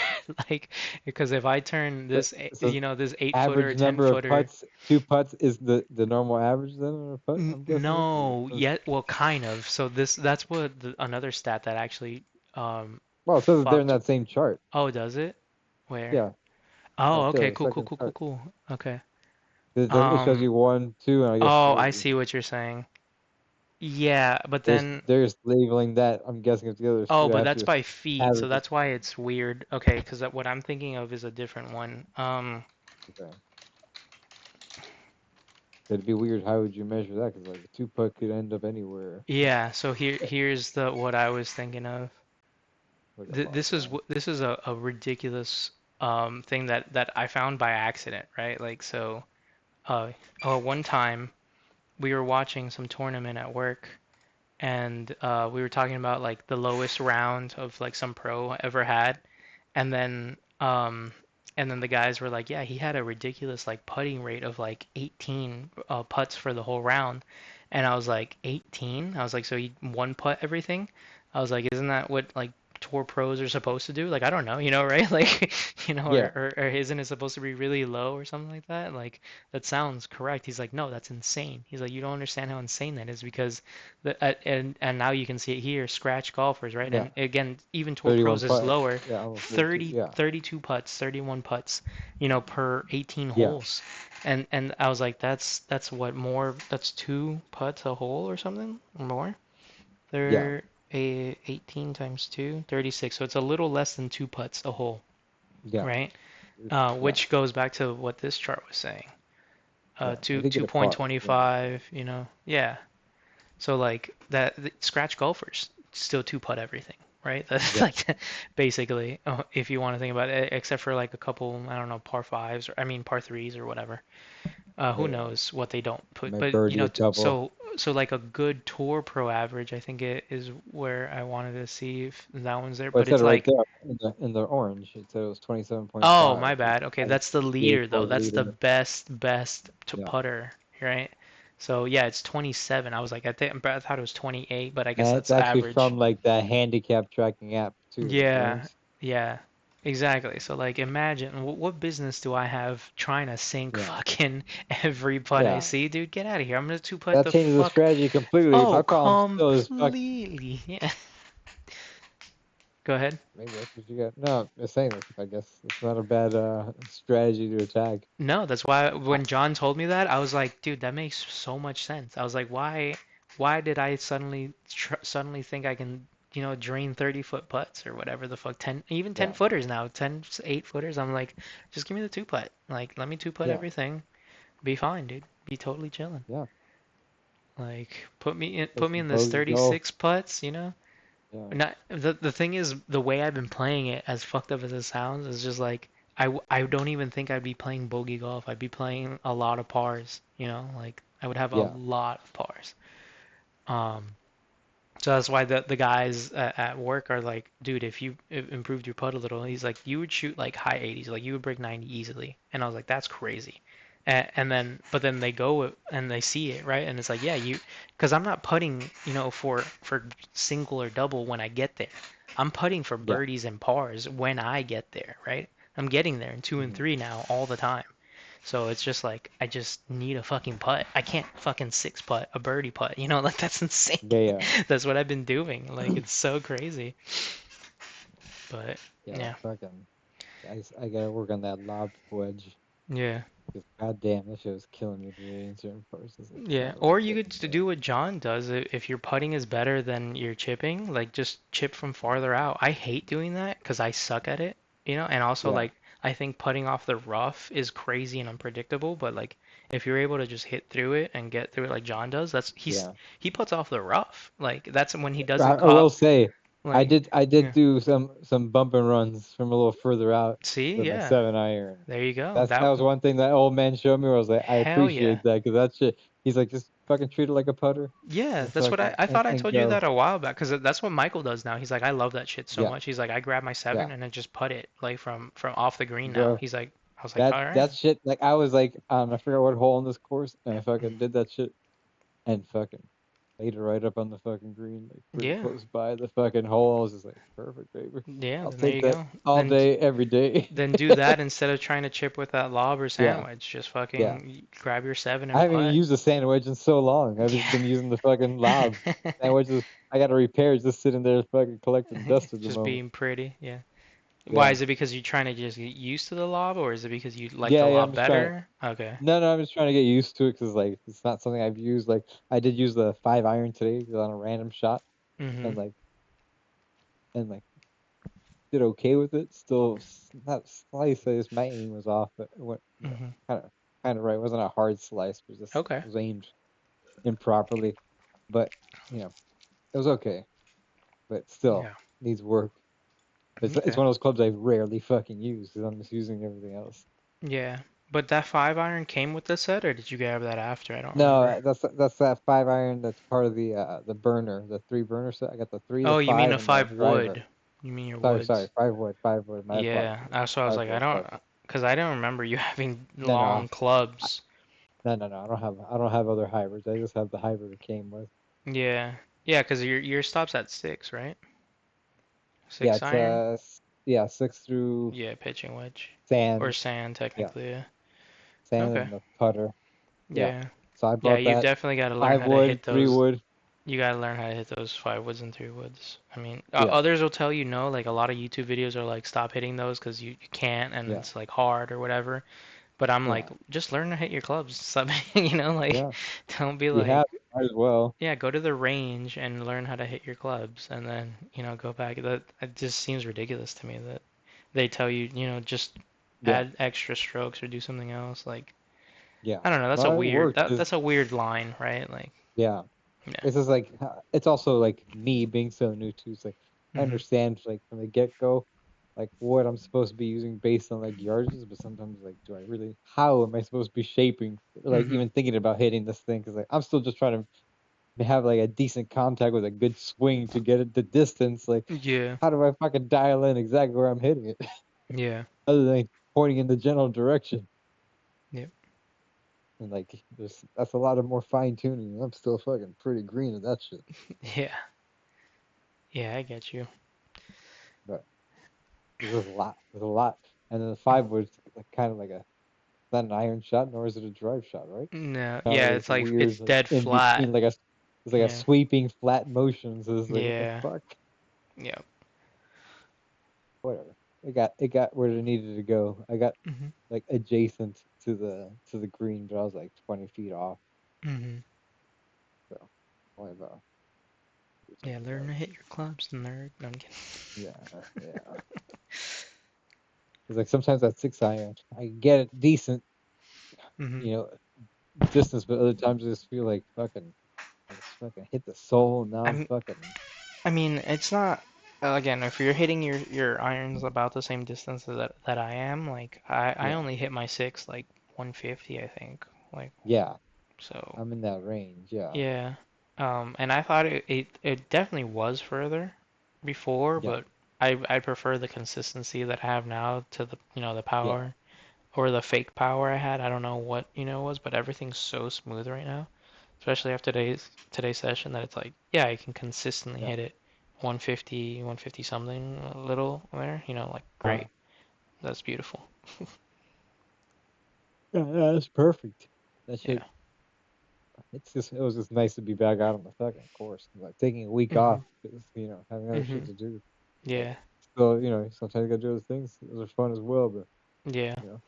Like, because if I turn So, this, so this 8 footer, average ten number of footer, putts, 2 putts is the normal average then on a putt, I'm guessing. no, yet, well, kind of. So that's what another stat that actually Well, it says it there in fucked. that same chart. Oh, does it? Where? Yeah, Oh, right there, okay, the cool, cool, second cool, cool, chart. cool. Okay. It shows Um, you one, two, and I guess oh, I three. see what you're saying. Yeah, but There's then, they're just labeling that. I'm guessing it's the others oh, too. I but have that's to by feet, so average it. that's why it's weird. Okay, because what I'm thinking of is a different one. Okay. It'd be weird. How would you measure that? Because like a 2 putt could end up anywhere. Yeah, so Yeah, here's the what I was thinking of. like a Th long this is shot. this is a ridiculous thing that I found by accident, right? Like so uh one time we were watching some tournament at work, and we were talking about like the lowest round of like some pro ever had, and then the guys were like, yeah, he had a ridiculous like putting rate of like 18 putts for the whole round. And I was like, 18? I was like, so he one putt everything? I was like, isn't that what like tour pros are supposed to do? Like, I don't know, right? Like, Yeah, or isn't it supposed to be really low or something like that? Like, that sounds correct. He's like, no, that's insane. He's like, you don't understand how insane that is, because and now you can see it here, scratch golfers, right? yeah. And again, even tour 31 pros is putt. lower, Yeah, almost 32. 30, Yeah, 32 putts, 31 putts, per 18 yeah, holes. And I was like, that's what, more, that's 2 putts a hole or something or more. yeah. They're 18 times 2, 36. So it's a little less than 2 putts a hole, Yeah, right? yeah, Which goes back to what this chart was saying. yeah. I Two think it applies. Yeah, 2.25, yeah. So like that, scratch golfers still two putt everything, right? That's yeah. like basically, if you want to think about it, except for like a couple, I don't know, par fives, or I mean par threes or whatever. Who Yeah, knows what they don't put? might But birdie a couple. so like a good tour pro average, I think it is where I wanted to see if that one's there. Well, it But said it's right like, there in the orange. It said it was oh, my 27.5, which bad. Okay, I that's the gave leader for though. the That's the leader. best to Yeah, putter, right? So yeah, it's 27. I was like, I thought it was 28, but I guess and it's that's actually average. from like the handicap tracking app too. The Yeah, points. yeah, exactly. So like, imagine what business do I have trying to sink Yeah, fucking every putt I yeah. see, dude? Get out of here! I'm gonna two putt That the changes the fuck. strategy completely. Oh, My problem still is fuck. completely. Yeah. Go ahead. Maybe that's what you got. No, I'm saying this. I guess it's not a bad strategy to attack. No, that's why I, when John told me that, I was like, dude, that makes so much sense. I was like, why did I suddenly think I can drain 30-foot putts or whatever the fuck, 10, even 10 Yeah. footers now, 10, 8 footers. I'm like, just give me the two putt. Like, let me two putt Yeah. everything. Be fine, dude. Be totally chilling. Yeah. Like, put me in this Bogey go. 36 putts. Yeah. Not the thing is, the way I've been playing it, as fucked up as it sounds, is just like I don't even think I'd be playing bogey golf. I'd be playing a lot of pars. Like I would have a Yeah. lot of pars. Um, so that's why the guys at work are like, dude, if you improved your putt a little, he's like, you would shoot like high 80s, like you would break 90 easily. And I was like, that's crazy. But then they go and they see it, right? And it's like, yeah, because I'm not putting, for single or double when I get there. I'm putting for Yeah. birdies and pars when I get there, right? I'm getting there in two and Hmm. three now all the time. So it's just like I just need a fucking putt. I can't fucking six putt a birdie putt. Like that's insane. Yeah. Yeah. That's what I've been doing. Like it's so crazy. But Yeah. yeah, Fucking. I gotta work on that lob wedge. yeah, Because goddamn, that shit was killing me today in certain parts. It's like, yeah. God, what Or the you fuck could is do that? what John does. If your putting is better than your chipping, like just chip from farther out. I hate doing that because I suck at it. And also Yeah. like I think putting off the rough is crazy and unpredictable. But like if you're able to just hit through it and get through it like John does, Yeah. he puts off the rough. Like that's when he doesn't I will cop. say, Like I did yeah. do some bump and runs from a little further out See, with my yeah. 7-iron. There you go. That was one thing that old man showed me. Where I was like, I Hell yeah. appreciate that because that shit. He's like, just fucking treat it like a putter Yeah, and that's what fucking I thought I and told you go. that a while back because that's what Michael does now. He's like, I love that shit so Yeah, much. He's like, I grab my yeah, seven and then just put it like from off the green now. bro. He's like, I was like, all right. That shit. Like I was like, I forgot what hole in this course, and I fucking did that shit and fucking laid it right up on the fucking green, like pretty Yeah, close by the fucking hole. I was just like, perfect, baby. yeah. I'll Then there take you that go. all day, every day. Then do that instead of trying to chip with that lob or Yeah, sandwich. Just yeah. fucking grab your seven I and haven't even putt. used a sandwich in so long. I've just Yeah. been using the fucking lob. Sandwiches, I got to repair. It's just sitting there fucking collecting dust at the Just moment. being pretty. Yeah. Why Yeah, is it because you're trying to just get used to the lob, or is it because you like the yeah, yeah. I'm lob just trying. better? Okay. No, I'm just trying to get used to it because like it's not something I've used. Like I did use the 5-iron today on a random shot, Mhm. and like did okay with it. Still not slightly. My aim was off, but it went Mhm. kind of right. It wasn't a hard slice, but just Okay. was aimed improperly. But it was okay. But still Yeah. needs work. It's Okay. one of those clubs I rarely fucking use because I'm just using everything else. Yeah. But that 5-iron came with the set, or did you grab that after? I don't remember. No, that's that 5-iron. That's part of the burner, the 3 burner set. I got the 3, the Oh, you mean 5, a and the 5 driver. wood. You mean your Sorry, woods. 5 wood, 5 wood. My Yeah. apologies. That's why I was Five like, I wood, don't, 5 wood. because I don't remember you having No, long I- clubs. no. I don't have other hybrids. I just have the hybrid it came with. Yeah. Yeah, because your stop's at 6, right? Yeah, 6 it's iron? yeah, 6 through Yeah, pitching wedge. Or sand. sand, Yeah, technically, yeah. sand Okay. and the putter. Yeah. Yeah. So I Yeah, brought you that definitely got to learn 5 how to wood, hit 3 those. wood. You gotta learn how to hit those 5 woods and 3 woods. I mean, Yeah, others will tell you no. Like a lot of YouTube videos are like, stop hitting those because you can't and yeah, it's like hard or whatever. But I'm yeah, like, just learn to hit your clubs. Stop, like, yeah. don't be You like, have it, might as well. yeah, go to the range and learn how to hit your clubs, and then go back. That it just seems ridiculous to me that they tell you, just Yeah, add extra strokes or do something else. Like, yeah. I don't know. That's a Well, it weird. works. That's a weird line, right? Like, Yeah. yeah. It's just like it's also like me being so new too. It's like I Mhm. understand like from the get go, like what I'm supposed to be using based on like yardages, but sometimes like do I really? How am I supposed to be shaping? Like Mhm. even thinking about hitting this thing because like I'm still just trying to have like a decent contact with a good swing to get it the distance. Like Yeah. how do I fucking dial in exactly where I'm hitting it Yeah. other than pointing in the general direction? Yeah. And like that's a lot of more fine tuning. I'm still fucking pretty green at that shit. Yeah. Yeah. I get you. But there's a lot. There's a lot. And then the 5 was like, kind of like not an iron shot, nor is it a drive shot, right? No. Kind of Yeah. like this It's like weird, it's like dead in flat. between, like it's like a Yeah. sweeping flat motion. So it's like, what the Yeah. fuck? Yeah. Whatever. It got where it needed to go. I got Mhm. like adjacent to the green, but I was like 20 feet off. Mhm. So only about Yeah, learn to Like, hit your clubs, nerd. No, I'm kidding. yeah. It's like sometimes that 6 iron, I get it decent, Hmm. you know, distance, but other times I just feel like fucking, I just fucking hit the soul, and now I'm I'm. fucking, I mean, it's not. Again, if you're hitting your irons about the same distance that I am, like I yeah, only hit my six like 150, I think. Like yeah, so. I'm in that range, yeah, Yeah. And I thought it definitely was further before, yeah, but I prefer the consistency that I have now to the the yeah, power or the fake power I had. I don't know what it was, but everything's so smooth right now, especially after today's session that it's like, yeah, I can consistently yeah. hit it 150, 150 something a little there, like Uh, great. That's beautiful. yeah, that's perfect. That shit, Yeah. it was just nice to be back out on the fucking course. Like taking a week off, Mhm. because, having other shit Mhm. to do. But Yeah. still, sometimes you gotta do other things. Those are fun as well, but, Yeah. you know,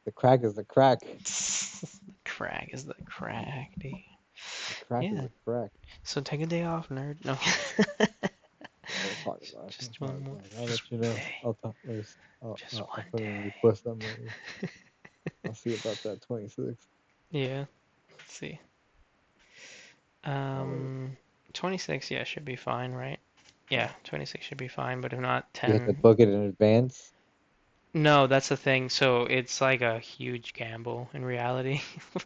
the crack is the crack. The crack is the crack, dude. The crack is Yeah. the crack. So take a day off, nerd. No. Yeah, we'll talk about it. We'll Just talk one more. about it. I'll Just let you one know. day. I'll talk. Just I'll one put in a day. request on my. I'll see about that 26. Yeah. Let's see. I'll let it. 26. Yeah, should be fine, right? Yeah. Yeah, 26 should be fine. But if not, You have to 10. book it in advance. No, that's the thing. So it's like a huge gamble in reality. Oh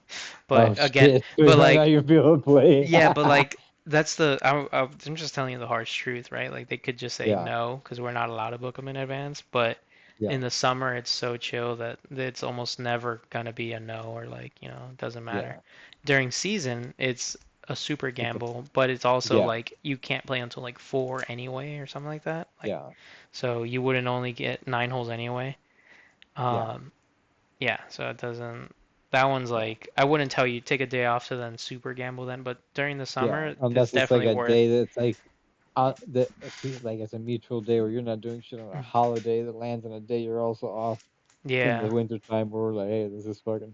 But again, shit! You but might not like even be able to play. yeah, but like that's I'm just telling you the harsh truth, right? Like they could just say Yeah. no because we're not allowed to book them in advance. But Yeah. in the summer, it's so chill that it's almost never gonna be a no or like it doesn't matter. Yeah. During season, it's a super It's a. gamble, but it's also Yeah. like you can't play until like 4 anyway or something like that. Like Yeah. so you wouldn't only get 9 holes anyway. Yeah. Um, yeah, so it doesn't. That one's Yeah. like I wouldn't tell you take a day off to then super gamble then, but during the Yeah. summer it's Unless it's like definitely a worth. day that's like. The like it's a mutual day where you're not doing shit on a holiday that lands on a day you're also off in Yeah, the winter time where we're like, hey, this is fucking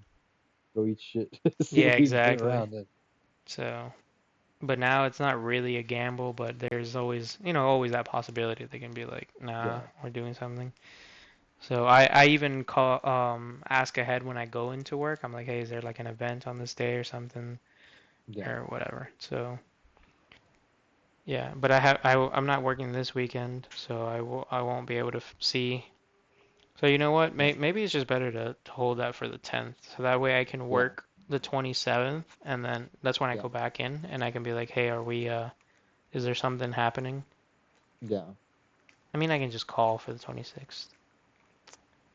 go eat shit. See yeah, what we can get exactly. around it. So, but now it's not really a gamble, but there's always always that possibility they can be like, nah, Yeah. we're doing something. So I even ask ahead when I go into work. I'm like, hey, is there like an event on this day or something Yeah. or whatever. So yeah, but I'm not working this weekend, so I won't be able to see. So you know what? Yeah. Maybe it's just better to hold that for the 10th, so that way I can Yeah. work the 27th, and then that's when I Yeah. go back in, and I can be like, hey, is there something happening? Yeah. I mean, I can just call for the 26th.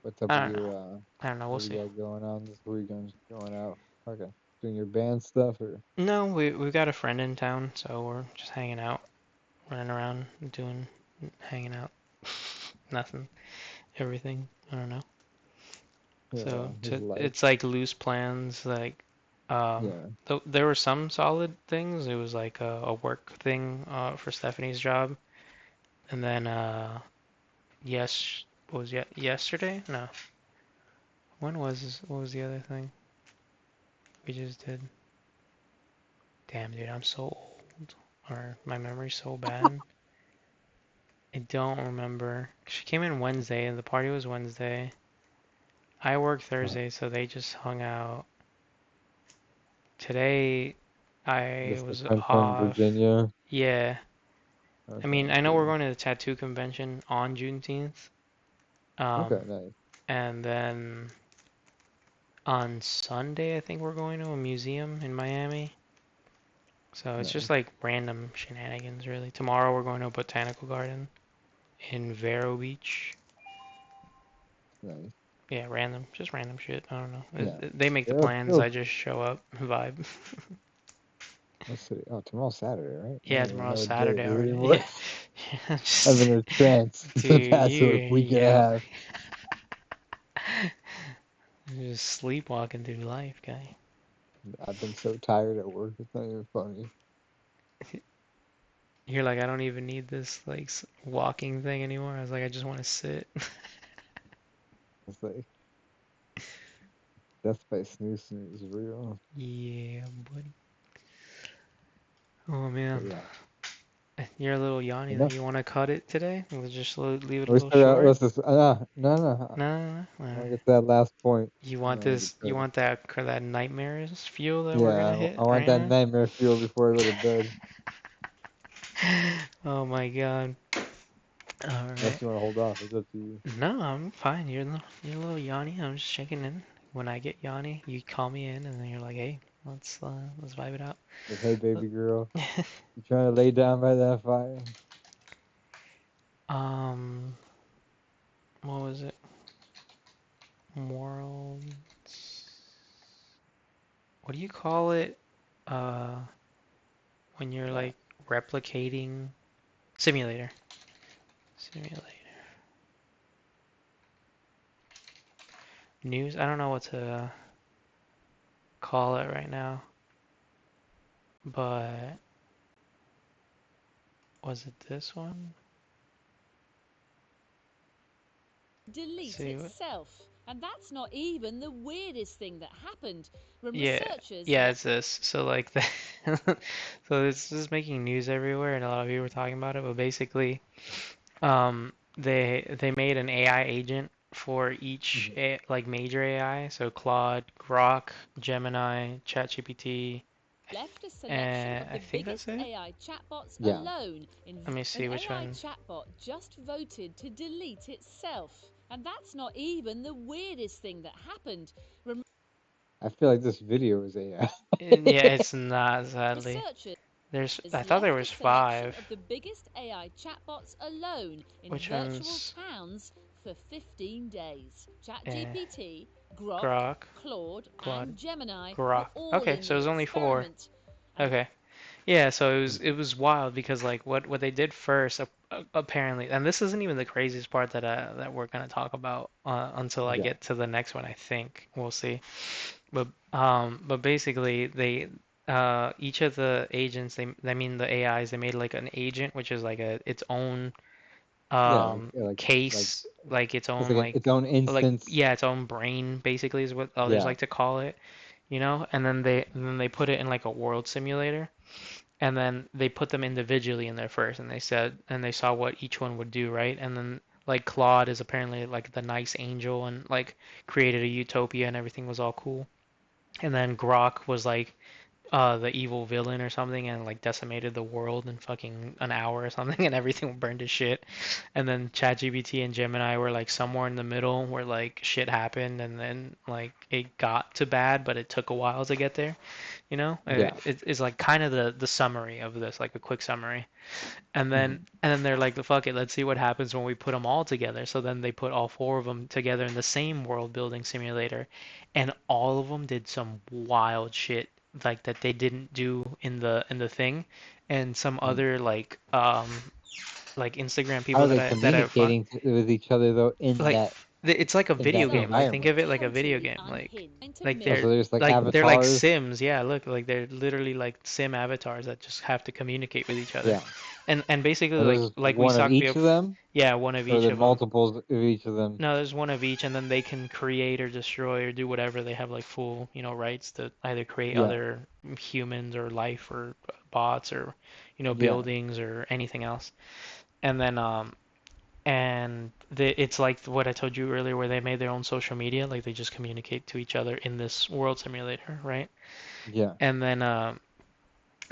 What's up I with don't know. your I don't know. We'll what do you see. got going on this weekend? Going out? Okay. Doing your band stuff or No, we've got a friend in town, so we're just hanging out, running around, hanging out. Nothing, everything. I don't know. So his life? it's like loose plans. Like, Yeah. there were some solid things. It was like a work thing for Stephanie's job, and then what was yesterday? No, what was the other thing we just did? Damn, dude, I'm so old, or my memory's so bad. I don't remember. She came in Wednesday, and the party was Wednesday. I worked Uh, Thursday, so they just hung out. Today, I this the was friend from off. Virginia. Yeah. I Okay, mean, I know we're cool. going to the tattoo convention on Juneteenth. Okay, Um, nice, and then on Sunday, I think we're going to a museum in Miami. So it's just nice, like random shenanigans, really. Tomorrow we're going to a botanical garden in Vero Beach. nice. Yeah, random, just random shit. I don't know. Yeah. They make the Yeah, plans. cool. I just show up, vibe. Let's see. Oh, tomorrow's Saturday, right? I Yeah, don't even know tomorrow's what day it Saturday is already. anymore. Yeah, yeah, I've been just in a trance the dude, past like week and a yeah, half. you're just sleepwalking through life, guy. I've been so tired at work. It's not even funny. You're like, I don't even need this like walking thing anymore. I was like, I just want to sit. It's like death by snooze snooze is real. Yeah, buddy. Oh But man. yeah, You're a little Yanni though. Enough. You want to cut it today? We'll just leave it a We little still got. short. Let's just. No. No, no, I no. want to get to that last point. You And want then we can this? You start. want that nightmares fuel that we're gonna Yeah, hit I want right that now? nightmare fuel before I go to bed. Oh my God. All Unless right. you want to hold off, it's up to you. No, I'm fine. You're a little Yanni. I'm just checking in. When I get Yanni, you call me in, and then you're like, "Hey, let's vibe it out." Like, hey, baby girl, you trying to lay down by that fire? Um, what was it? Moral. What do you call it? Uh, when you're What? like replicating simulator. Simulator. News. I don't know what to call it right now, but was it this one? Let's Delete see what. itself. And that's not even the weirdest thing that happened. When Yeah, researchers yeah, it's this. So like the, so this is making news everywhere, and a lot of people are talking about it. But basically, they made an AI agent for each Mhm. like major AI. So Claude, Grok, Gemini, ChatGPT, left a selection and of I the think that's biggest it. AI chatbots Yeah, alone, Let me an see which AI one. chatbot just voted to delete itself. And that's not even the weirdest thing that happened. I feel like this video is AI. Yeah, it's not, sadly. Researchers I thought there left a was selection 5. of the biggest AI chatbots alone in Which virtual one's towns for 15 days. eh, ChatGPT, Grok, Grok, Claude, Claude, and Gemini were Grok? all Okay, in so the there's only 4. experiment. And Okay. Yeah, so it was wild because like what they did first apparently, and this isn't even the craziest part that we're gonna talk about until I Yeah, get to the next one. I think we'll see. But basically each of the agents I mean the AIs they made like an agent which is like a its own yeah, like case like its it's own like its own instance. yeah its own brain basically is what others Yeah, like to call it, and then they put it in like a world simulator, and then they put them individually in there first, and they saw what each one would do, right? And then like Claude is apparently like the nice angel and like created a utopia and everything was all cool. And then Grok was like the evil villain or something and like decimated the world in fucking an hour or something and everything burned to shit. And then ChatGPT and Gemini were like somewhere in the middle where like shit happened and then like it got to bad, but it took a while to get there. yeah, It's like kind of the summary of this, like a quick summary. And then hmm and then they're like, fuck it, let's see what happens when we put them all together. So then they put all 4 of them together in the same world building simulator, and all of them did some wild shit like that they didn't do in the thing, and some hmm other like Instagram How people are they that I follow, communicating with each other though like it's like a in video that game. Like think environment? of it were like a video totally game. unhinged to Like Oh, mirror so there's like they're like avatars. Sims. Yeah, look, like they're literally like Sim avatars that just have to communicate with each other. Yeah, And basically are those like we one of talked each of them, yeah, one of or are each there of them. multiples of each of them? No, there's one of each, and then they can create or destroy or do whatever. They have like full, rights to either create Yeah, other humans or life or bots or, yeah, buildings or anything else. And then it's like what I told you earlier, where they made their own social media, like they just communicate to each other in this world simulator, right? yeah, And then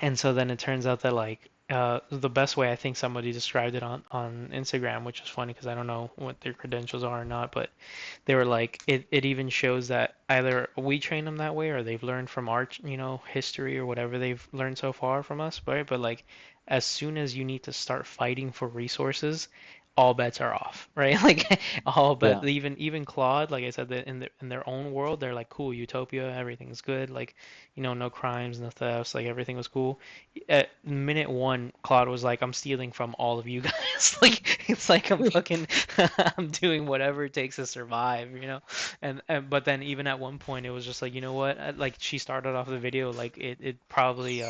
and so then it turns out that like the best way I think somebody described it on Instagram, which is funny because I don't know what their credentials are or not, but they were like it even shows that either we train them that way or they've learned from our history or whatever they've learned so far from us, right? But like as soon as you need to start fighting for resources, all bets are off, right? Like all bet yeah. even Claude, like I said, that in their own world, they're like cool, utopia, everything's good, like no crimes, no thefts, like everything was cool. At minute 1, Claude was like, I'm stealing from all of you guys. Like it's like I'm fucking I'm doing whatever it takes to survive. And but then even at one point it was just like, you know what? Like she started off the video like it probably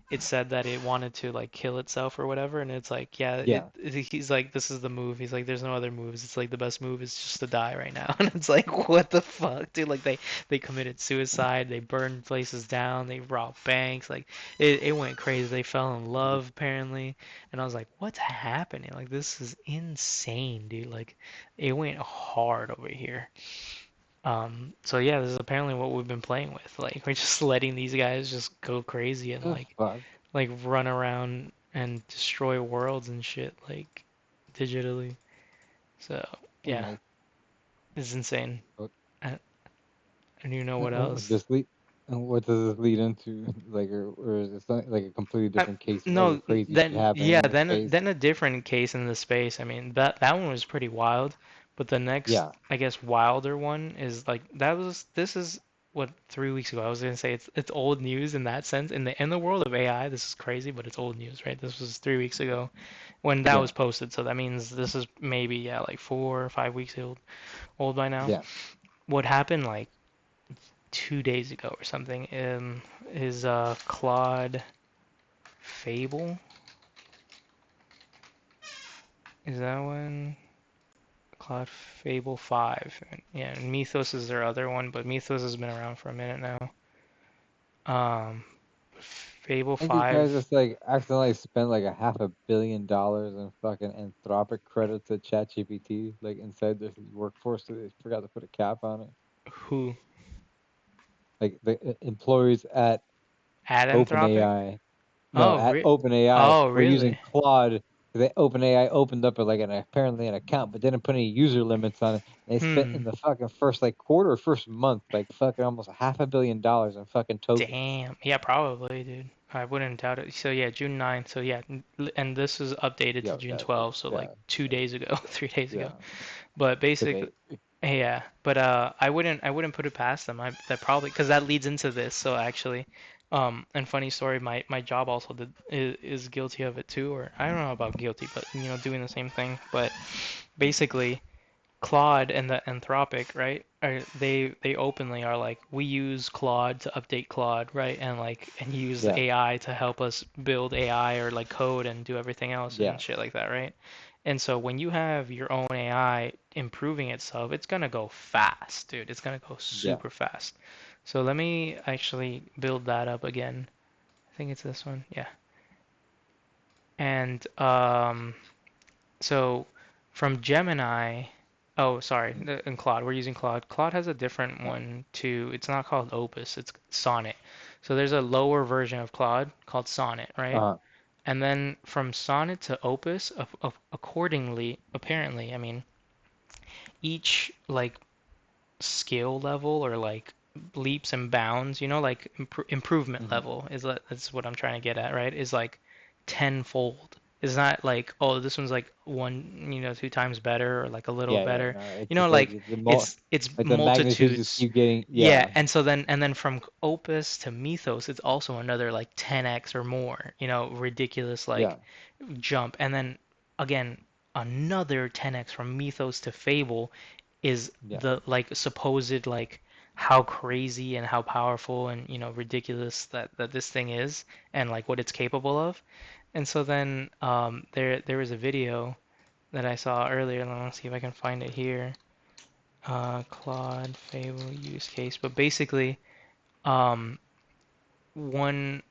it said that it wanted to like kill itself or whatever, and it's like, yeah, Yeah. he's like, this this is the move. He's like, there's no other moves. It's like the best move is just to die right now. And it's like, what the fuck, dude? Like they committed suicide. They burned places down. They robbed banks. Like it went crazy. They fell in love apparently. And I was like, what's happening? Like this is insane, dude. Like it went hard over here. So yeah, this is apparently what we've been playing with. Like we're just letting these guys just go crazy and The fuck? like run around and destroy worlds and shit like digitally. So I'm yeah, like, it's insane. what, I don't even know what else. this lead, and what does this lead into? Like, or is it something like a completely different case of other No, crazy shit then happening yeah, in the space? then a different case in the space. I mean that one was pretty wild, but the next Yeah, I guess wilder one is like that was this is what 3 weeks ago I was gonna say it's old news in that sense in the world of AI this is crazy but it's old news, right? This was 3 weeks ago when that yeah, was posted, so that means this is maybe yeah like 4 or 5 weeks old by now. yeah. What happened like 2 days ago or something is Claude Fable. Is that one? Cloud Fable 5. Yeah, and Mythos is their other one, but Mythos has been around for a minute now. Um, Fable I think these guys 5. just like accidentally spent like a $500 million in fucking Anthropic credits at ChatGPT, like inside their workforce, so they forgot to put a cap on it. Who? Like the employees at At Anthropic? OpenAI, no, Oh, at re OpenAI oh, were using really? Claude. The OpenAI opened up like an apparently an account, but didn't put any user limits on it. They spent Hmm. in the fucking first like quarter, first month, like fucking almost $500 million in fucking tokens. Damn. Yeah, probably, dude. I wouldn't doubt it. So yeah, June 9th. So yeah, and this is updated to Yo, June that, 12th, so like yeah, 2 days ago, 3 days ago. yeah. But basically, Today, yeah, but I wouldn't put it past them. That probably because that leads into this. So actually, and funny story, my job also is guilty of it too, or I don't know about guilty, but doing the same thing. But basically, Claude and the Anthropic, right? They openly are like we use Claude to update Claude, right? And use yeah, AI to help us build AI or like code and do everything else yeah, and shit like that, right? And so when you have your own AI improving itself, it's gonna go fast, dude. It's gonna go yeah. super fast. So let me actually build that up again. I think it's this one. Yeah. And so from Gemini, oh, sorry, in Claude, we're using Claude. Claude has a different one too. It's not called Opus, it's Sonnet. So there's a lower version of Claude called Sonnet, right? Uh, And then from Sonnet to Opus, accordingly, apparently, I mean, each like skill level or like leaps and bounds, like improvement mhm. level is what I'm trying to get at, right? Is like tenfold. It's not like, oh, this one's like one, 2 times better or like a little Yeah, yeah. better. No, it's just Like it's like the magnitudes just multitudes. keep getting. Yeah, Yeah, and then from Opus to Mythos, it's also another like 10x or more, ridiculous yeah, like jump. And then again, another 10x from Mythos to Fable is yeah, the like supposed like how crazy and how powerful and ridiculous that this thing is and like what it's capable of. And so then there was a video that I saw earlier. Let me see if I can find it here. Claude Fable use case, but basically um one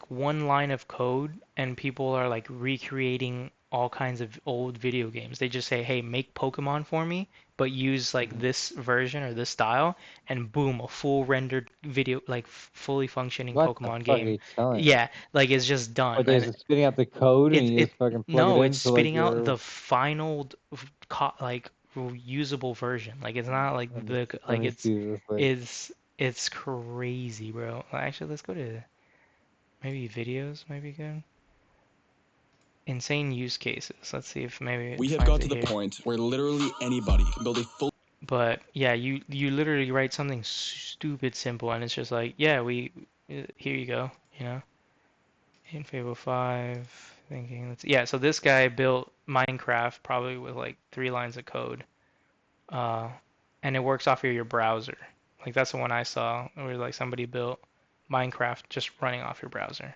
one line of code and people are like recreating all kinds of old video games. They just say, "Hey, make Pokemon for me, but use like mhm. this version or this style," and boom, a full rendered video, like fully functioning What the Pokemon fuck are game. you telling me? Yeah, like it's just Or done, they're and just spitting out the code and it you it just fucking plug it no, it's into like spitting out your. the final like usable version. Like it's not like Let like me see this. Like, it's crazy, bro. Actually, let's go to maybe videos might be good. Insane use cases. Let's see if maybe it We have finds got it to the here. point where literally anybody can build a full. But yeah, you literally write something stupid simple, and it's just like, yeah, we here you go, in Fable 5, thinking yeah. So this guy built Minecraft probably with like 3 lines of code, uh, and it works off of your browser. Like that's the one I saw, where like somebody built Minecraft just running off your browser.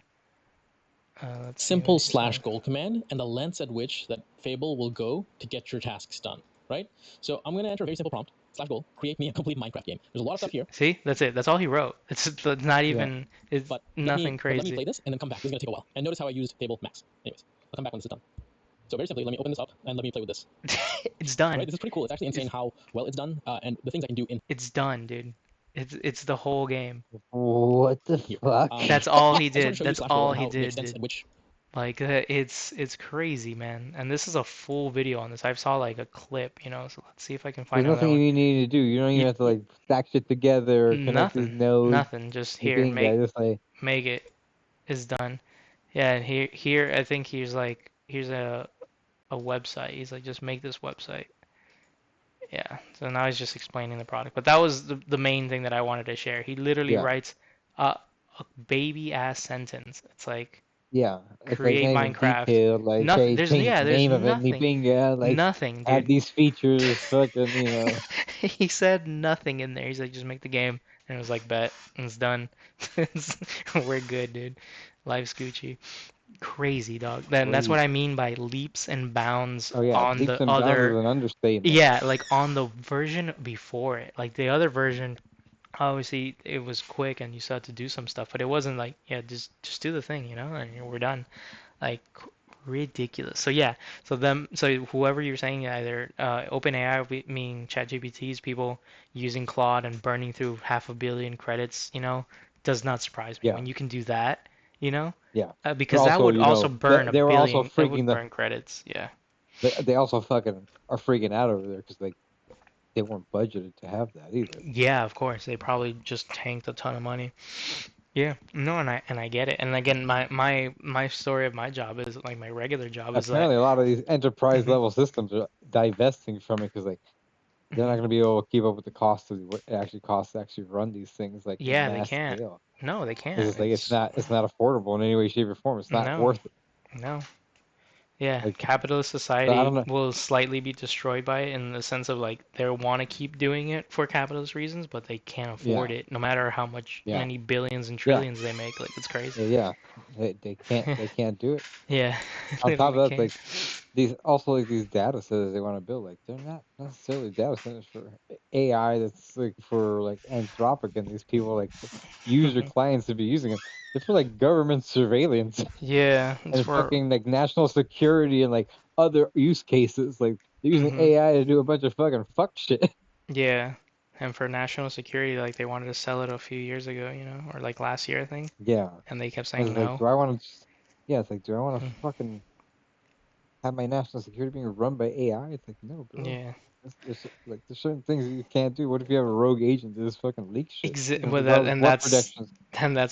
Let's see simple what he slash says. goal command and the length at which that Fable will go to get your tasks done, right? So I'm going to enter a very simple prompt, slash goal, create me a complete Minecraft game. There's a lot of stuff here, See, that's it. That's all he wrote. It's not Yeah. even. It's but nothing let me crazy. play this and then come back. This is going to take a while. And notice how I used Fable Max. Anyways, I'll come back when this is done. So very simply, let me open this up and let me play with this. It's All right, done. this is pretty cool. It's actually insane how well it's done and the things I can do in It's done, dude. It's the whole game. What the here. fuck? That's all he I just want to did. show you That's slash goal all and he how it makes did, sense dude. and which Like it's crazy, man. And this is a full video on this. I saw like a clip, So let's see if I can There's find another nothing one. you need to do. You don't even You, have to you like stack shit together or connect these nothing, nodes. nothing. Just Like here, being guy, make just like make it is done. Yeah, and here I think here's a website. He's like, just make this website. Yeah. So now he's just explaining the product. But that was the main thing that I wanted to share. He literally yeah, writes a baby ass sentence. It's like yeah. It's like not create even Minecraft. detailed. Like, Nothing. hey, There's change yeah. the There's name of it. nothing. Nipinga, like Nothing, add dude. these features. Fucking, you know. He said nothing in there. He's like, just make the game, and it was like, bet, and it's done. We're good, dude. Life's Gucci. Crazy, dog. Then that's what I Crazy. mean by leaps and bounds Oh yeah, on leaps the and bounds is other. an understatement. Yeah, like on the version before it. Like the other version, obviously it was quick and you still had to do some stuff, but it wasn't like, yeah, just do the thing, and we're done. Like ridiculous. So yeah, so whoever you're saying, either OpenAI, meaning ChatGPT's people using Claude and burning through 500 million credits, does not surprise me Yeah, when you can do that, you know, yeah. But because that also, would you also know, burn a they were also billion. It freaking would burn credits. Yeah. they also fucking are freaking out over there because like they weren't budgeted to have that either. Yeah, of course. They probably just tanked a ton of money. Yeah, no, and I get it. And again, my story of my job is like my regular job is that. Apparently, a lot of these enterprise hmm level systems are divesting from it because like they're not hmm going to be able to keep up with the cost of what it actually costs to actually run these things like in Yeah, they mass can't. scale. No, they It's can't. just like it's not affordable in any way, shape, or form. It's not No, worth it. no. Yeah, Like capitalist so I don't society know. will slightly be destroyed by it in the sense of like they want to keep doing it for capitalist reasons, but they can't afford Yeah, it no matter how much yeah, many billions and yeah, trillions they make. Like it's crazy. yeah. They can't do it. Yeah, On top literally of that, can't. like these also like these data centers they want to build, like they're not necessarily data centers for AI. That's like for like Anthropic and these people like user clients to be using them. They're for like government surveillance Yeah, it's and for fucking like national security and like other use cases. Like they're using hmm AI to do a bunch of fucking fuck shit. Yeah, and for national security, like they wanted to sell it a few years ago, or like last year, I think, Yeah, and they kept and saying it's like, no. do I want to? Yeah, it's like, do I want to Mm, fucking have my national security being run by AI? It's like, no, bro. Yeah, There's certain things that you can't do. What if you have a rogue agent that just fucking leaks shit? You know, But does all this and work that's protections?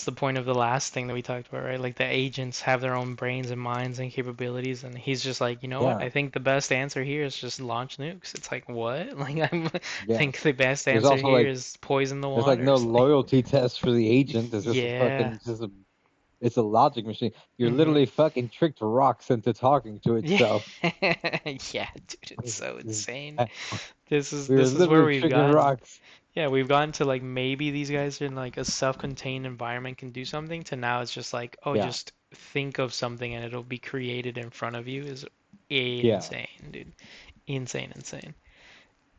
the point of the last thing that we talked about, right? Like the agents have their own brains and minds and capabilities, and he's just like, you know what? Yeah, I think the best answer here is just launch nukes. It's like what? Like I yeah. think the best There's answer also here like is poison the there's like no waters. Like loyalty test for the agent. It's just a yeah, fucking it's a logic machine. You're hmm literally fucking tricked rocks into talking to yeah, itself. yeah, dude, it's so This- insane. This is We were this is where literally we've tricking gotten. rocks. Yeah, we've gotten to like maybe these guys in like a self-contained environment can do something to now it's just like, oh, Yeah, just think of something and it'll be created in front of you is yeah. insane, dude. Insane, insane.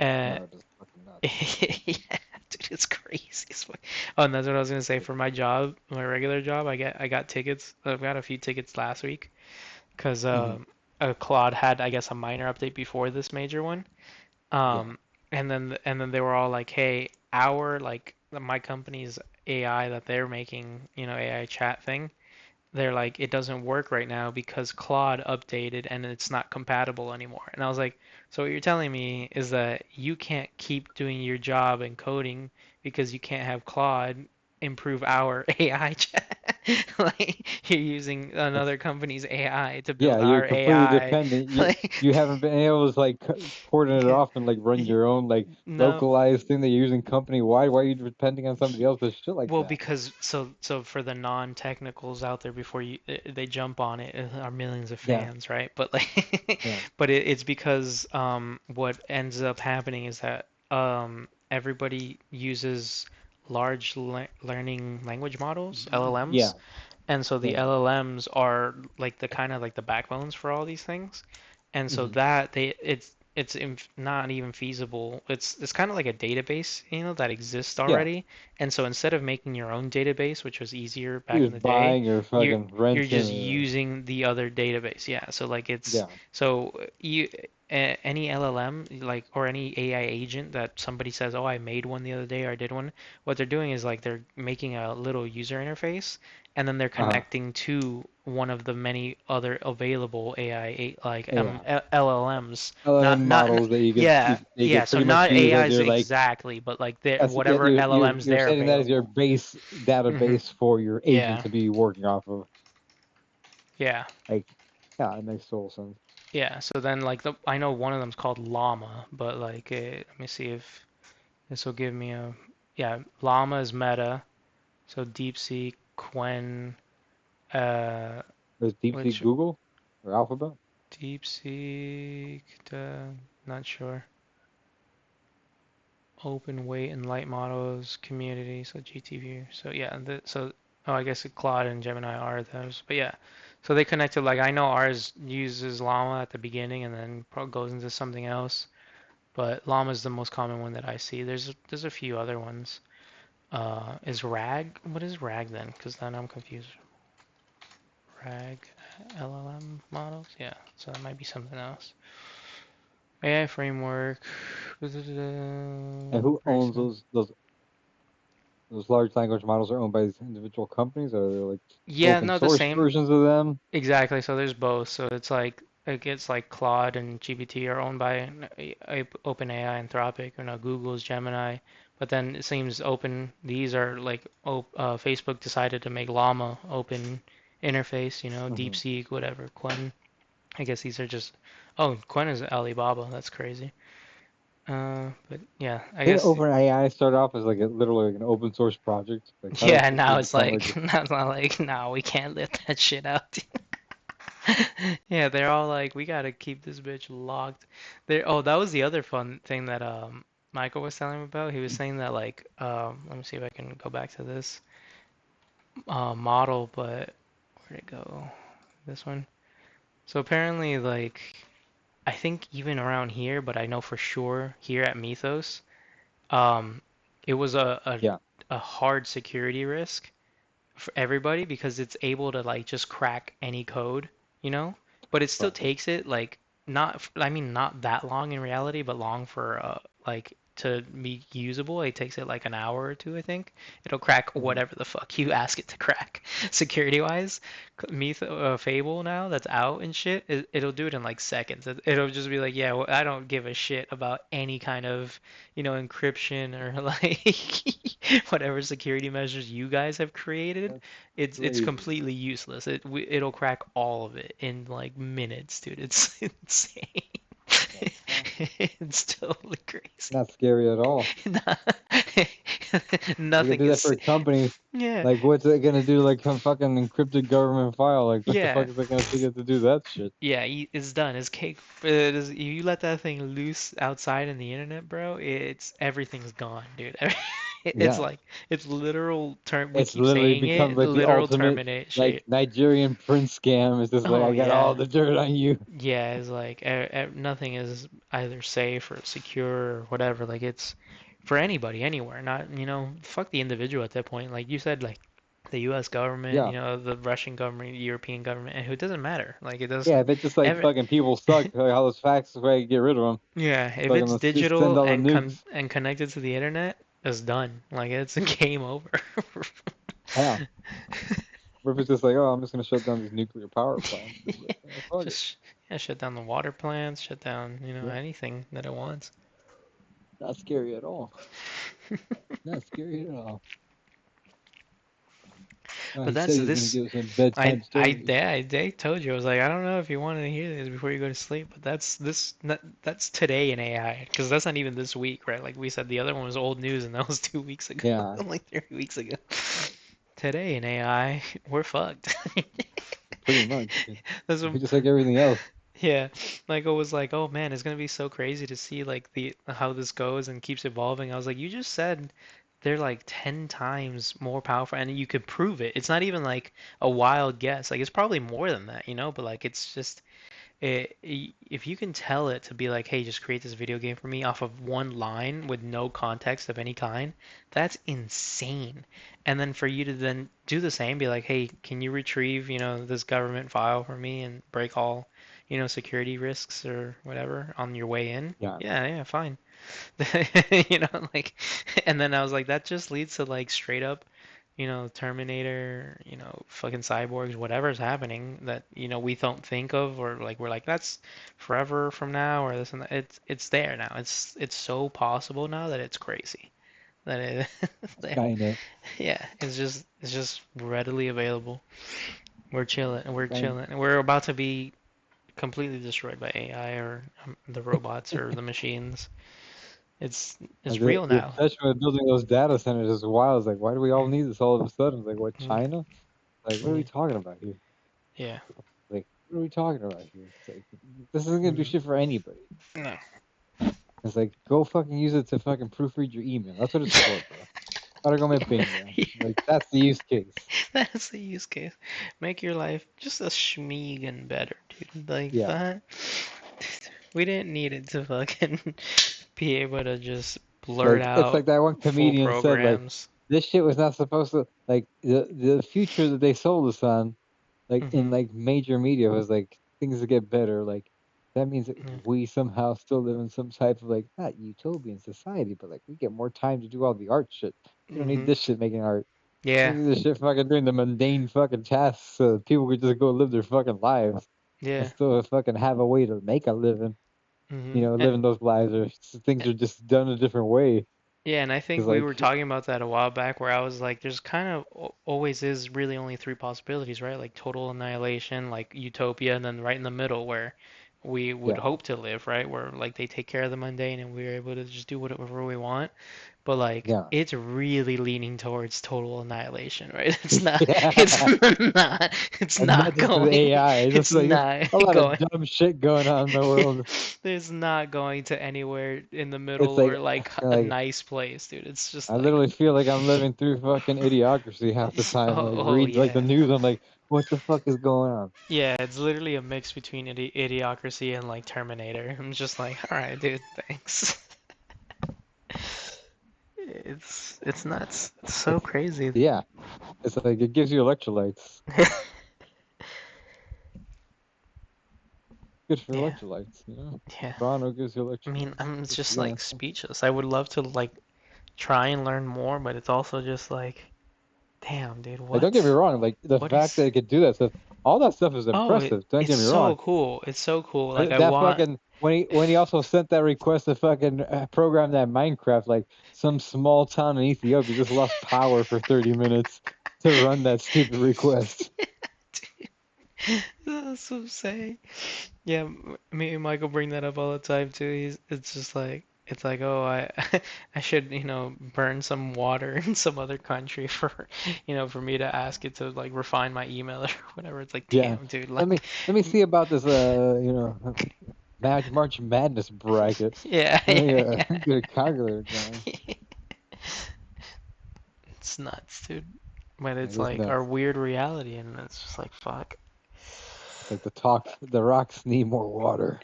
Uh, No, it's just fucking nuts. yeah, dude, it's crazy as fuck. Oh, and that's what I was gonna say for my job, my regular job. I got tickets. I've got a few tickets last week because Hmm. Claude had I guess a minor update before this major one. Yeah, And then they were all like, "Hey, my company's AI that they're making, AI chat thing, they're like, it doesn't work right now because Claude updated and it's not compatible anymore." And I was like, "So what you're telling me is that you can't keep doing your job in coding because you can't have Claude improve our AI chat? Like you're using it's another company's AI to yeah. build You're our completely AI, dependent. like." You haven't been able to like coordinate it off and like run your own like No, localized thing that you're using company wide. Why are you depending on somebody else for shit like well, that? because so for the non-technicals out there before they jump on it are millions of Yeah, fans, right? But like, yeah, but it's because what ends up happening is that everybody uses large learning language models, yeah, LLMs, And so the Yeah. LLMs are like the kind of like the backbones for all these things. And so Hmm. that it's not even feasible. It's kind of like a database, that exists Yeah. already. And so instead of making your own database, which was easier back You're in the just day, buying or you're fucking you're just renting. using the other database. Yeah. So like Yeah. any LLM like or any AI agent that somebody says, "Oh, I made one the other day or I did one," what they're doing is like they're making a little user interface and then they're Uh-huh. connecting to one of the many other available like Yeah. LLMs. LLM Not models that yeah, they yeah. could So pretty much not use as AIs your like exactly, but like the yeah, whatever LLMs you're they're setting that as your available. base Hmm. database for your agent Yeah, to be working off of. yeah, Like, yeah, it makes total sense. yeah. So then like I know one of them's called Llama, but like let me see if this will give me a yeah. Llama is Meta, so DeepSeek, Quen, uh, There's DeepSeek which Google or Alphabet. DeepSeek, not sure. Open weight and light models community, so GTV. So yeah, oh, I guess Claude and Gemini are those. But yeah, so they connected. Like I know ours uses Llama at the beginning and then goes into something else. But Llama is the most common one that I see. There's a few other ones. Is RAG? What is RAG then? Because then I'm confused. RAG LLM models? Yeah, so that might be something else. AI framework. And who Very owns soon. those large language models are owned by these individual companies, or are they like Yeah, open no, the source same. versions of them? Exactly. So there's both. So it's like Claude and GPT are owned by OpenAI, Anthropic, or no, Google's Gemini. But then it seems these are like Facebook decided to make Llama open interface, Hmm. DeepSeek, whatever, Quen. I guess these are just, oh, Quen is Alibaba. That's crazy. But yeah, I Didn't guess, OpenAI start off as like literally like an open source project? Like, how yeah, did now it it's become like, like this? now it's not like, no, we can't let that shit out. Yeah, they're all like, we gotta keep this bitch locked. Oh, that was the other fun thing that Michael was telling me about. He was saying that like let me see if I can go back to this model, but where'd it go? This one. So apparently like I think even around here, but I know for sure here at Mythos, um it was Yeah. a hard security risk for everybody because it's able to like just crack any code, you know? But it still Right. takes it like not that long in reality, but long for like to be usable. It takes it like an hour or two, I think. It'll crack Hmm. whatever the fuck you ask it to crack, security wise. Fable now that's out and shit, it'll do it in like seconds. It'll just be like, yeah, well, I don't give a shit about any kind of, encryption or like whatever security measures you guys have created. That's It's crazy. completely useless. It'll crack all of it in like minutes, dude. It's insane. That's It's totally crazy. not scary at all. You can Nothing do that for is. a company. Yeah, Like, what's it gonna do? Like some fucking encrypted government file? Like, what the yeah, fuck is it gonna take it to do that shit? yeah. It's done. It's cake. You let that thing loose outside in the internet, bro. Everything's gone, dude. It's Yeah, like it's literal term. We it's keep literally saying become it. like the Literal ultimate terminate like shit. Nigerian prince scam. It's just like Oh I got all yeah. the dirt on you. Yeah, it's like nothing is either safe or secure or whatever. Like it's for anybody, anywhere. Not, fuck the individual at that point. Like you said, like the U.S. government, Yeah, the Russian government, the European government, and it doesn't matter. Like it does. yeah. If it's just like Ever, fucking people suck, like all those facts, is where I can get rid of them. yeah, if Fucking it's let's just send digital all the and nukes. connected to the internet, it's done. Like it's a game over. Yeah. Or if it's just like, oh, I'm just gonna shut down these nuclear power plants. It's like, yeah, fuck it. Just yeah, shut down the water plants, shut down, Yeah, anything that it wants. not scary at all. Not scary at all. But He said that's he was gonna this. give us some bedtime stories. I told you I was like I don't know if you wanted to hear this before you go to sleep, but that's today in AI because that's not even this week, right? Like we said, the other one was old news and that was 2 weeks ago, Yeah, like 3 weeks ago. Today in AI, we're fucked. pretty much. That's what, Just like everything else. yeah. Like I was like, oh man, it's gonna be so crazy to see like the how this goes and keeps evolving. I was like, you just said they're like 10 times more powerful, and you could prove it. It's not even like a wild guess. Like it's probably more than that, you know, but like it's just if you can tell it to be like, hey, just create this video game for me off of one line with no context of any kind, that's insane. And then for you to then do the same, be like, hey, can you retrieve, this government file for me and break all, security risks or whatever on your way in? Yeah. Yeah, yeah, fine. Like, and then I was like, that just leads to like straight up, Terminator, fucking cyborgs, whatever's happening that, we don't think of, or like we're like that's forever from now or this and that. It's there now. It's so possible now that it's crazy. That it, there. Skynet. Yeah, it's just readily available. We're chilling. We're Skynet. chilling. We're about to be completely destroyed by AI or the robots or the machines. It's it's real The now. obsession with building those data centers is wild. It's like, why do we all need this all of a sudden? It's like, what, Mm, China? Like, what are we mm, talking about here? yeah. Like, what are we talking about here? It's like, this isn't gonna do Mm, shit for anybody. no. It's like, go fucking use it to fucking proofread your email. That's what it's for, bro. Gotta go make bingo. Yeah, Like, that's the use case. that's the use case. Make your life just a schmeegan better, dude. Like Yeah. that. We didn't need it to fucking be able to just blurt It's out like that one full comedian said, like, programs. this shit was not supposed to, like, the future that they sold us on, like, in, Hmm. like, major media was, like, things that get better, like, that means that Yeah. we somehow still live in some type of, like, not utopian society, but, like, we get more time to do all the art shit. We don't need Hmm. this shit making art. We Yeah. need this shit fucking doing the mundane fucking tasks so that people could just go live their fucking lives and Yeah. still fucking have a way to make a living, Hmm. living those lives, or things are just done a different way. Yeah, and I think Cause we like, were talking about that a while back where I was like, there's kind of always is really only three possibilities, right? Like total annihilation, like utopia, and then right in the middle where we would yeah, hope to live, right? Where like they take care of the mundane and we're able to just do whatever we want. But like yeah. it's really leaning towards total annihilation, right? It's not Yeah, it's not it's and not not just with going AI, just it's like there's not a lot of going dumb shit going on in the world. there's not going to anywhere in the It's middle like, or like a like nice place, dude. It's just I like literally feel like I'm living through fucking idiocracy half the time. oh, Like oh read like the yeah. news, I'm like, what the fuck is going on? Yeah, it's literally a mix between Idiocracy and like Terminator. I'm just like, all right, dude, thanks. It's nuts. It's so It's crazy. yeah, it's like it gives you electrolytes. Good for Yeah, electrolytes, you know. yeah. Toronto gives you I mean, electrolytes. I'm What just you like gonna say? speechless. I would love to like try and learn more, but it's also just like, damn, dude, Like, don't get me wrong. Like the what fact is? that it could do that stuff, all that stuff is Oh, impressive. Don't it's get me wrong. so cool. It's so cool. Like I That want. fucking when he also sent that request to fucking program that Minecraft, like some small town in Ethiopia just lost power for 30 minutes to run that stupid request. That's so insane. Yeah, me and Michael bring that up all the time too. It's just like, it's like, oh, I should, burn some water in some other country for, for me to ask it to like refine my email or whatever. It's like, Yeah. damn, dude, Let me like, let me see about this March Madness bracket. yeah, Let me yeah, get a calculator going. yeah. It's nuts, dude. But It it's is like our nuts. weird reality, and it's just like, fuck. It's like the rocks need more water.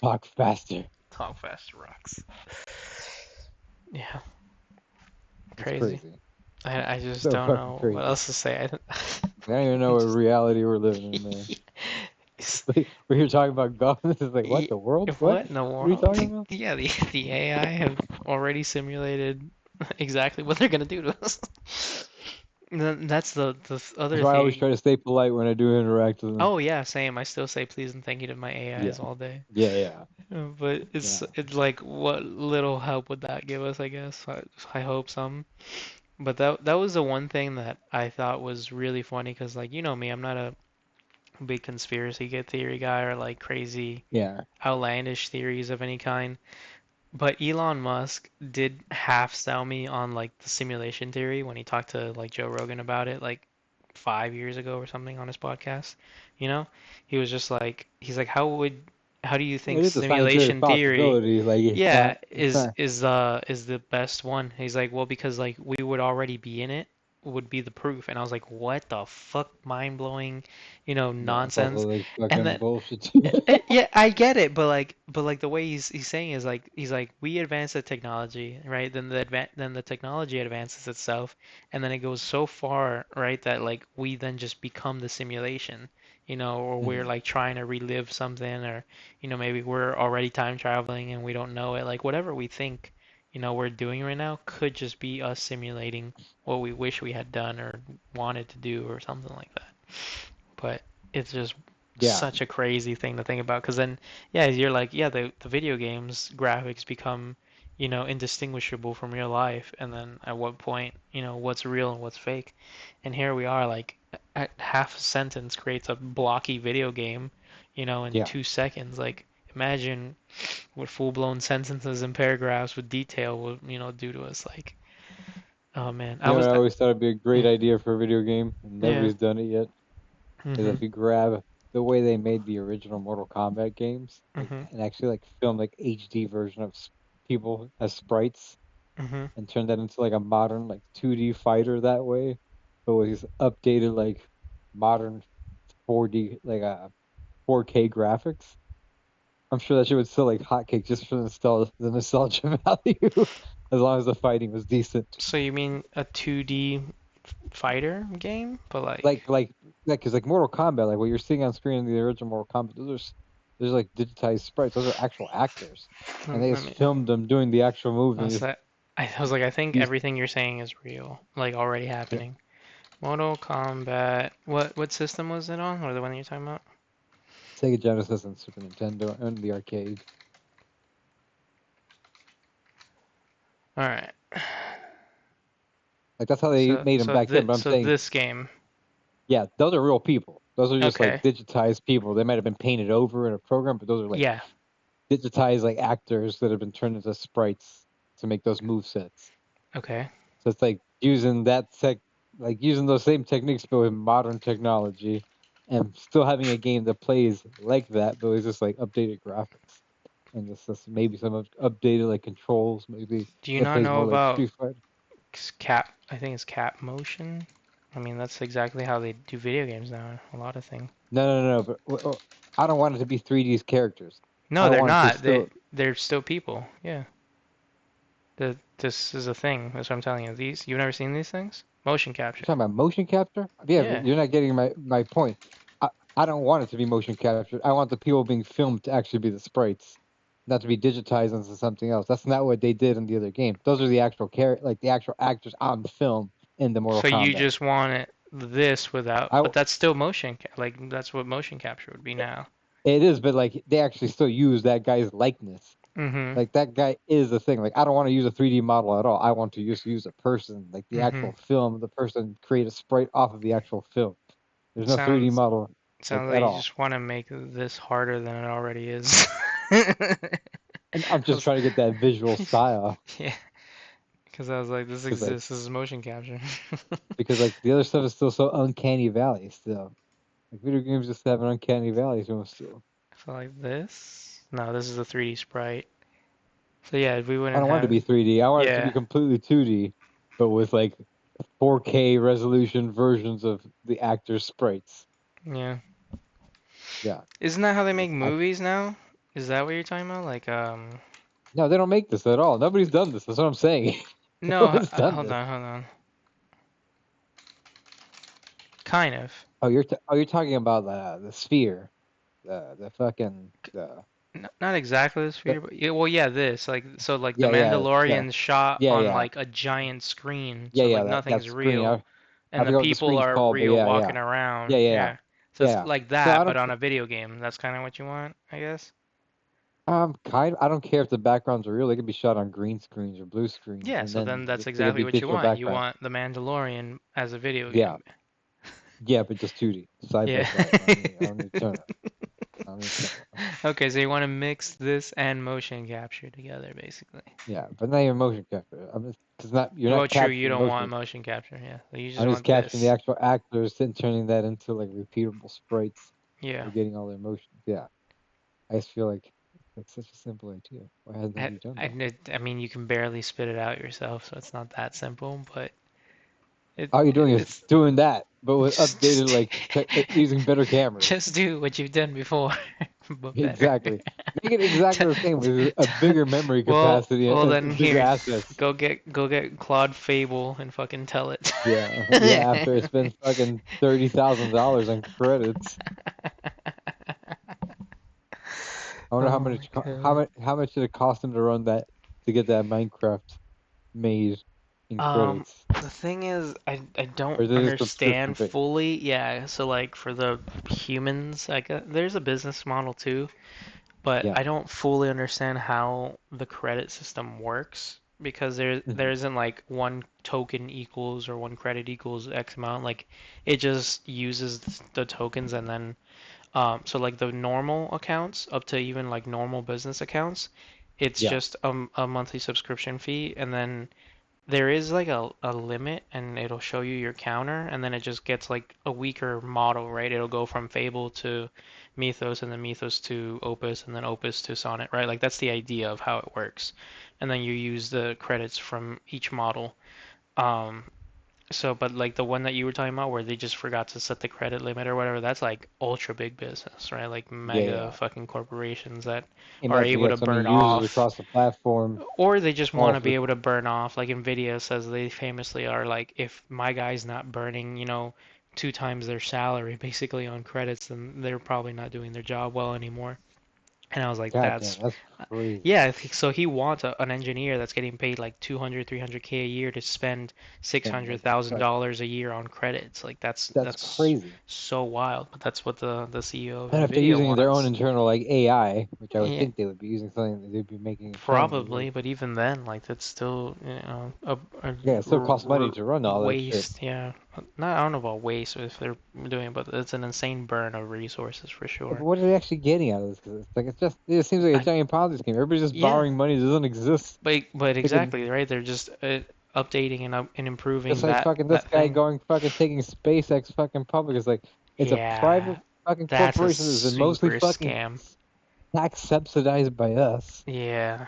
Talk faster. Talk fast rocks. Yeah, It's crazy. crazy. I just So don't fucking know what crazy. else to say. I don't even know I'm what just reality we're living in, man. Like, we're here talking about golf. This is like, what, Ye- the world? What? What in the What are you world? talking about? Yeah, the AI have already simulated exactly what they're gonna do to us. And then that's the That's other why I always thing. try to stay polite when I do interact with them. Oh yeah, same. I still say please and thank you to my Yeah. AIs all day. Yeah, yeah. But Yeah. it's like what little help would that give us, I guess. I hope some. But that was the one thing that I thought was really funny because like you know me, I'm not a big conspiracy theory guy or like crazy Yeah. outlandish theories of any kind. But Elon Musk did half sell me on like the simulation theory when he talked to like Joe Rogan about it like 5 years ago or something on his podcast. You know, he was just like, he's like, how would how do you think It is a scientific simulation theory, possibility. Like it's yeah, not. It's not. is the best one? He's like, well, because like we would already be in it would be the proof. And I was like, what the fuck, mind blowing, Yeah, it's also nonsense. like And fucking then bullshit. yeah, I get it, but like the way he's saying is like he's like we advance the technology, right? Then the technology advances itself, and then it goes so far, right, that like we then just become the simulation, or we're Mhm. like trying to relive something, or maybe we're already time traveling and we don't know it. Like whatever we think, we're doing right now could just be us simulating what we wish we had done or wanted to do or something like that. But it's just Yeah, such a crazy thing to think about because then yeah you're like yeah the video games graphics become indistinguishable from real life, and then at what point what's real and what's fake, and here we are like at half a sentence creates a blocky video game in yeah. 2 seconds. Like imagine what full-blown sentences and paragraphs with detail will do to us. Like oh man I You know, was what I always thought it'd be a great idea for a video game, and yeah nobody's done it yet. Is mhm if you grab the way they made the original Mortal Kombat games, like, mhm and actually like film like HD version of people as sprites, mhm and turn that into like a modern like 2D fighter that way, but with these updated like modern 4D like 4K graphics. I'm sure that shit would sell like hotcakes just for the nostalgia value, as long as the fighting was decent. so you mean a 2D fighter game, but Like because like Mortal Kombat, like what you're seeing on screen in the original Mortal Kombat, there's like digitized sprites. Those are actual actors, and they let just me. filmed them doing the actual moves and What's just that? I was like, I think use. everything you're saying is real, like already Yeah, happening. Mortal Kombat. What system was it on, or the one that you're talking about? Sega Genesis and Super Nintendo and the arcade. All right. Like that's how they So made them so back then. this But I'm so saying, this game. yeah, those are real people. Those are just like Okay. digitized people. They might have been painted over in a program, but those are like Yeah. digitized like actors that have been turned into sprites to make those move sets. Okay. So it's like using like using those same techniques, but with modern technology, and still having a game that plays like that, but with just like updated graphics and just maybe some updated like controls. Maybe Do you it not plays know more like about Street Fighter. Cap? I think it's Cap Motion. I mean, that's exactly how they do video games now. A lot of things. No. But I don't want it to be 3D's characters. I No, don't they're want it to not. They still. they're still people. Yeah. This is a thing. That's what I'm telling you. You've never seen these things? Motion You're capture. talking about motion capture? Yeah, but Yeah. you're not getting my point. I don't want it to be motion captured. I want the people being filmed to actually be the sprites, not to be digitized into something else. That's not what they did in the other game. Those are the actual like the actual actors on the film in the Mortal So you Kombat. just want this without, I but that's still like that's what motion capture would be now. It is, but like they actually still use that guy's likeness. Mhm. Like that guy is the thing. Like I don't want to use a 3D model at all. I want to just use a person, like the Mhm. actual film. The person create a sprite off of the actual film. There's no 3D Sounds model like sounds like at you all. just want to make this harder than it already is. And I'm I just was- trying to get that visual style yeah, because I was like, this because like exists. This is motion capture. the other stuff is still so uncanny valley still. Like video games just have an uncanny valley to them still. So like this? No, this is a 3D sprite. So yeah, we I wouldn't don't want it to have. be 3D. I want it to be Yeah, completely 2D, but with like 4K resolution versions of the actors' sprites. yeah. Yeah. Isn't that how they make It's act- movies now? Is that what you're talking about? Like no, they don't make this at all. Nobody's done this. That's what I'm saying. No no, one's done hold this. on, hold on. Kind of. You're talking about the sphere, the fucking Not exactly the the sphere, but yeah, well, yeah, this like so like the yeah Mandalorian shot yeah on yeah like a giant screen, yeah so yeah like that nothing's screen. real, I and the forget what the people screen's are called, but real yeah walking around. yeah yeah yeah Yeah, so it's yeah. like No, I that, but don't. on a video game. That's kind of what you want, I guess. I don't care if the backgrounds are real. They could be shot on green screens or blue screens, Yeah, and so then then that's they could exactly be what you digital want. You backgrounds. want the Mandalorian as a video Yeah, game. yeah, but just 2D, side by Yeah. side. I don't need camera. I don't need camera. Okay, so you want to mix this and motion capture together, basically. Yeah, but not even motion capture. It's not. You're Well, not true, you capturing don't want motion. motion capture, yeah. So you just I'm just want capturing the this. actual actors and turning that into like repeatable sprites Yeah. or getting all their motions. Yeah. I just feel like it's like such a simple idea. Why hasn't I, nobody done that? I mean, you can barely spit it out yourself, so it's not that simple, but All you're doing is it's doing that, but with just updated using better cameras. just do what you've done before, but better. Exactly. Make it exactly the same with a T- bigger memory well, capacity well and then bigger here, assets. go get Claude Fable and fucking tell it. Yeah, yeah. After I spend fucking $30,000 on credits, I wonder Oh my god. how much did it cost him to run that to get that Minecraft made in credits, The thing is, I don't or is it just subscription understand based? fully. Yeah, so like for the humans, I guess there's a business model too, but Yeah. I don't fully understand how the credit system works because there Hmm. isn't like one token equals or one credit equals X amount. Like it just uses the tokens and then so like the normal accounts up to even like normal business accounts, it's Yeah. just a monthly subscription fee and then there is like a limit and it'll show you your counter and then it just gets like a weaker model, right? It'll go from Fable to Mythos and then Mythos to Opus and then Opus to Sonnet, right? Like that's the idea of how it works. And then you use the credits from each model. Um, so, but like the one that you were talking about where they just forgot to set the credit limit or whatever, that's like ultra big business, right? Like Yeah. mega Yeah. fucking corporations that are Imagine you able got to so many burn users off across the platform, or they just all want to be for able to burn off. Like Nvidia says they famously are like, if my guy's not burning, two times their salary basically on credits, then they're probably not doing their job well anymore. And I was like, God damn, that's uh, crazy. yeah, so he wants an engineer that's getting paid like 200, 300K a year to spend And like $600,000 a year on credits. Like that's that's crazy. so wild. But that's what the CEO of And if they're Nvidia using their own wants. internal like AI, which I would Yeah, think they would be using something that they'd be making internally, probably, but even then, like that's still, a yeah, it still costs money to run all that shit. waste. Yeah, not I don't know about waste if they're doing, it, but it's an insane burn of resources for Yeah, but sure. what are they actually getting out of this? 'Cause it's like it just seems like a I giant Ponzi scheme. Everybody's just yeah, borrowing money that doesn't exist. but They could exactly right. They're just updating and just improving like that fucking this that guy thing. going fucking taking SpaceX fucking public. It's like it's a private Yeah, fucking that's a corporation that's mostly super fucking scam. tax subsidized by us. Yeah,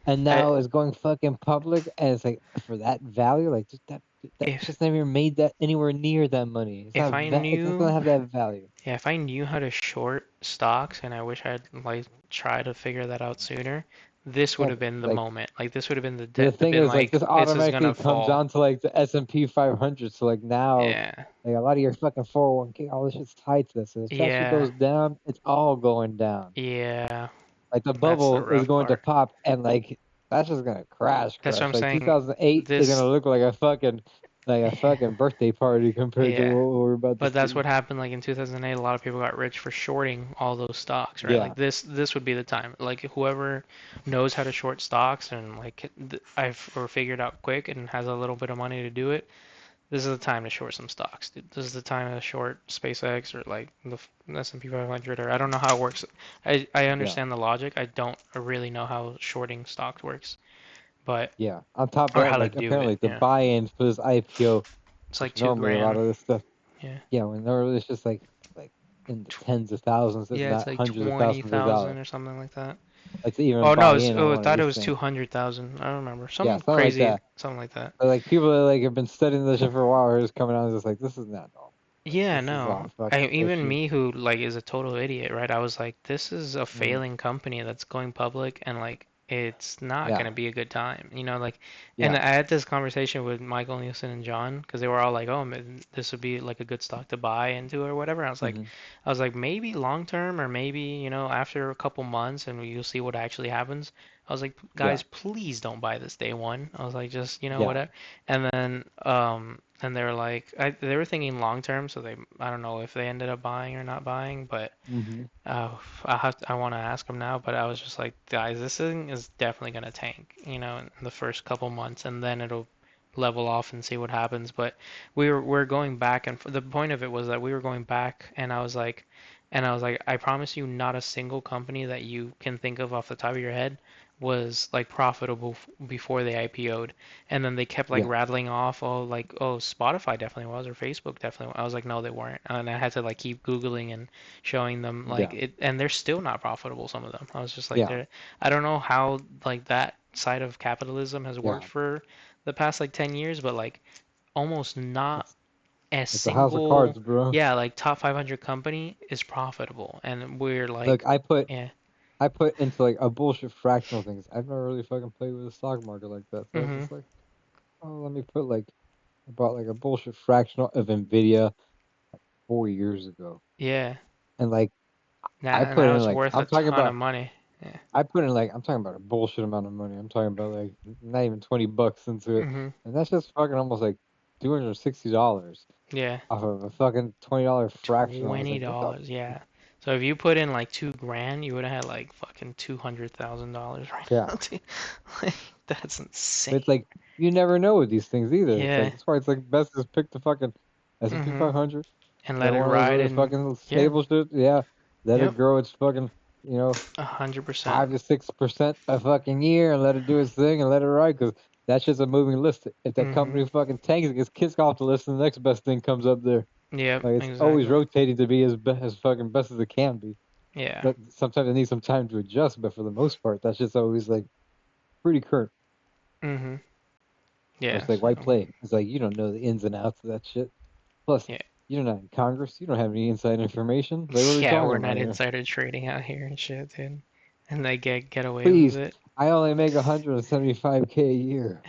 And I, now is going fucking public, and it's like for that value, like just that if shit's never even made that anywhere near that money. It's if not I it doesn't knew have that value. Yeah, if I knew how to short stocks, and I wish I'd like try to figure that out sooner, this would Yeah, have but been the like moment. Like this would have been the thing been is, like like this this is automatically gonna comes fall. onto like the S&P 500. So like now, Yeah, like a lot of your fucking 401k, all this shit's tied to this. So if that shit yeah, goes down, it's all going down. yeah. Like the That's the bubble is rough going to part. pop, and like that's just gonna That's what I'm crash. Like saying. 2008 is This, gonna look like a yeah, fucking birthday party compared to yeah. what we're about to But that's see. what happened like in 2008. A lot of people got rich for shorting all those stocks, right? Yeah. Like this would be the time. Like whoever knows how to short stocks and like I've or figured out quick and has a little bit of money to do it. This is the time to short some stocks, dude. This is the time to short SpaceX or like the S&P 500 or I don't know how it works. I Yeah. understand the logic. I don't really know how shorting stocks works, but Yeah. On top of or that, how to like do it. apparently the Yeah, buy-in for this IPO, it's like which two normally a lot grand. of this stuff, Yeah, yeah, when normally it's just like in the tens of thousands, if yeah, it's not like hundreds of twenty thousands of thousand dollars. or something like that. Like to even Oh no, buy in on I one of thought it these was things. 200,000. I don't remember. Yeah, Some something like crazy, that. something like that. But like people that like have been studying this shit for a while are just coming out and just like this is not normal. Like Yeah, this is no. all fucking Even fishy. me who like is a total idiot, right? I was like, this is a Hmm. failing company that's going public and like it's not Yeah. gonna be a good time, like and Yeah. I had this conversation with Michael Nielsen and John because they were all like, oh, this would be like a good stock to buy into or whatever. Hmm. I was like, maybe long term or maybe, after a couple months and you'll see what actually happens. I was like, Yeah. guys, please don't buy this day one. I was like, just, Yeah. whatever. And then and they were like, they were thinking long term, so I don't know if they ended up buying or not buying, but Hmm. I want to ask them now. But I was just like, guys, this thing is definitely gonna tank, in the first couple months, and then it'll level off and see what happens. But we're going back, and the point of it was that we were going back, and I was like, I promise you, not a single company that you can think of off the top of your head was like profitable before they IPO'd, and then they kept like Yeah. rattling off, oh like oh Spotify definitely was or Facebook definitely was. I was like no they weren't, and I had to like keep googling and showing them like Yeah. it, and they're still not profitable, some of them. I was just like Yeah. they're, I don't know how like that side of capitalism has Yeah. worked for the past like 10 years, but like almost not It's a it's a house of single, cards, bro. yeah, like top 500 company is profitable, and we're Like like, I yeah, put into like a bullshit fractional things. I've never really fucking played with the stock market like that. So I was mhm, just like, oh, let me put like I bought like a bullshit fractional of Nvidia 4 years ago, yeah, and like I now put now in it's like worth a I'm talking ton of about money. Yeah. I put in like I'm talking about a bullshit amount of money. I'm talking about like not even $20 into it, Mhm. and that's just fucking almost like $260 Yeah. off of a fucking $20 fractional. I was Twenty like, what the dollars. Yeah. So if you put in like 2 grand, you would have had like fucking $200,000 right yeah. now, dude. Like that's But insane. it's like you never know with these things either. It's like Yeah. that's why it's like best to pick the fucking S&P Mhm. 500 And let or it one of those ride other and fucking yeah. stable shit. Yeah, let it Yep. grow its fucking 100%. 5 to 6% a fucking year and let it do its thing and let it ride because that's just a moving list. If that Mhm. company fucking tanks, it gets kicked off the list, and the next best thing comes up there. Yep. Like it's always Exactly. rotating to be as fucking best as it can be. Yeah. But sometimes it needs some time to adjust. But for the most part, that's just always like pretty current. Mhm. Or Yeah. it's like So white play. It's like you don't know the ins and outs of that shit. Plus, yeah. you're not in Congress. You don't have any inside information. Like, what are we Yeah, talking we're about not here? insider trading out here and shit, dude. And they get away with Please, it. I only make 175K a year.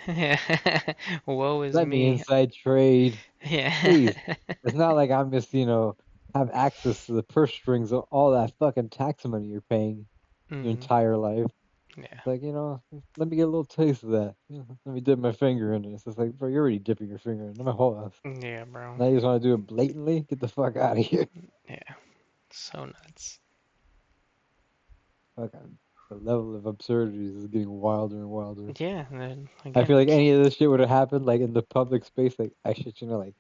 Woe is Let me me. inside trade. Yeah. Please. It's not like I'm just, have access to the purse strings of all that fucking tax money you're paying your Mhm. entire life. Yeah. Like, let me get a little taste of that. Let me dip my finger in it. It's just like, bro, you're already dipping your finger in my whole house. Yeah, bro. Now you just want to do it blatantly? Get the fuck out of here. Yeah. So nuts. Fucking the level of absurdities is getting wilder and wilder. Yeah, and then I again, feel they like can't. any of this shit would have happened like in the public space, like I shit, like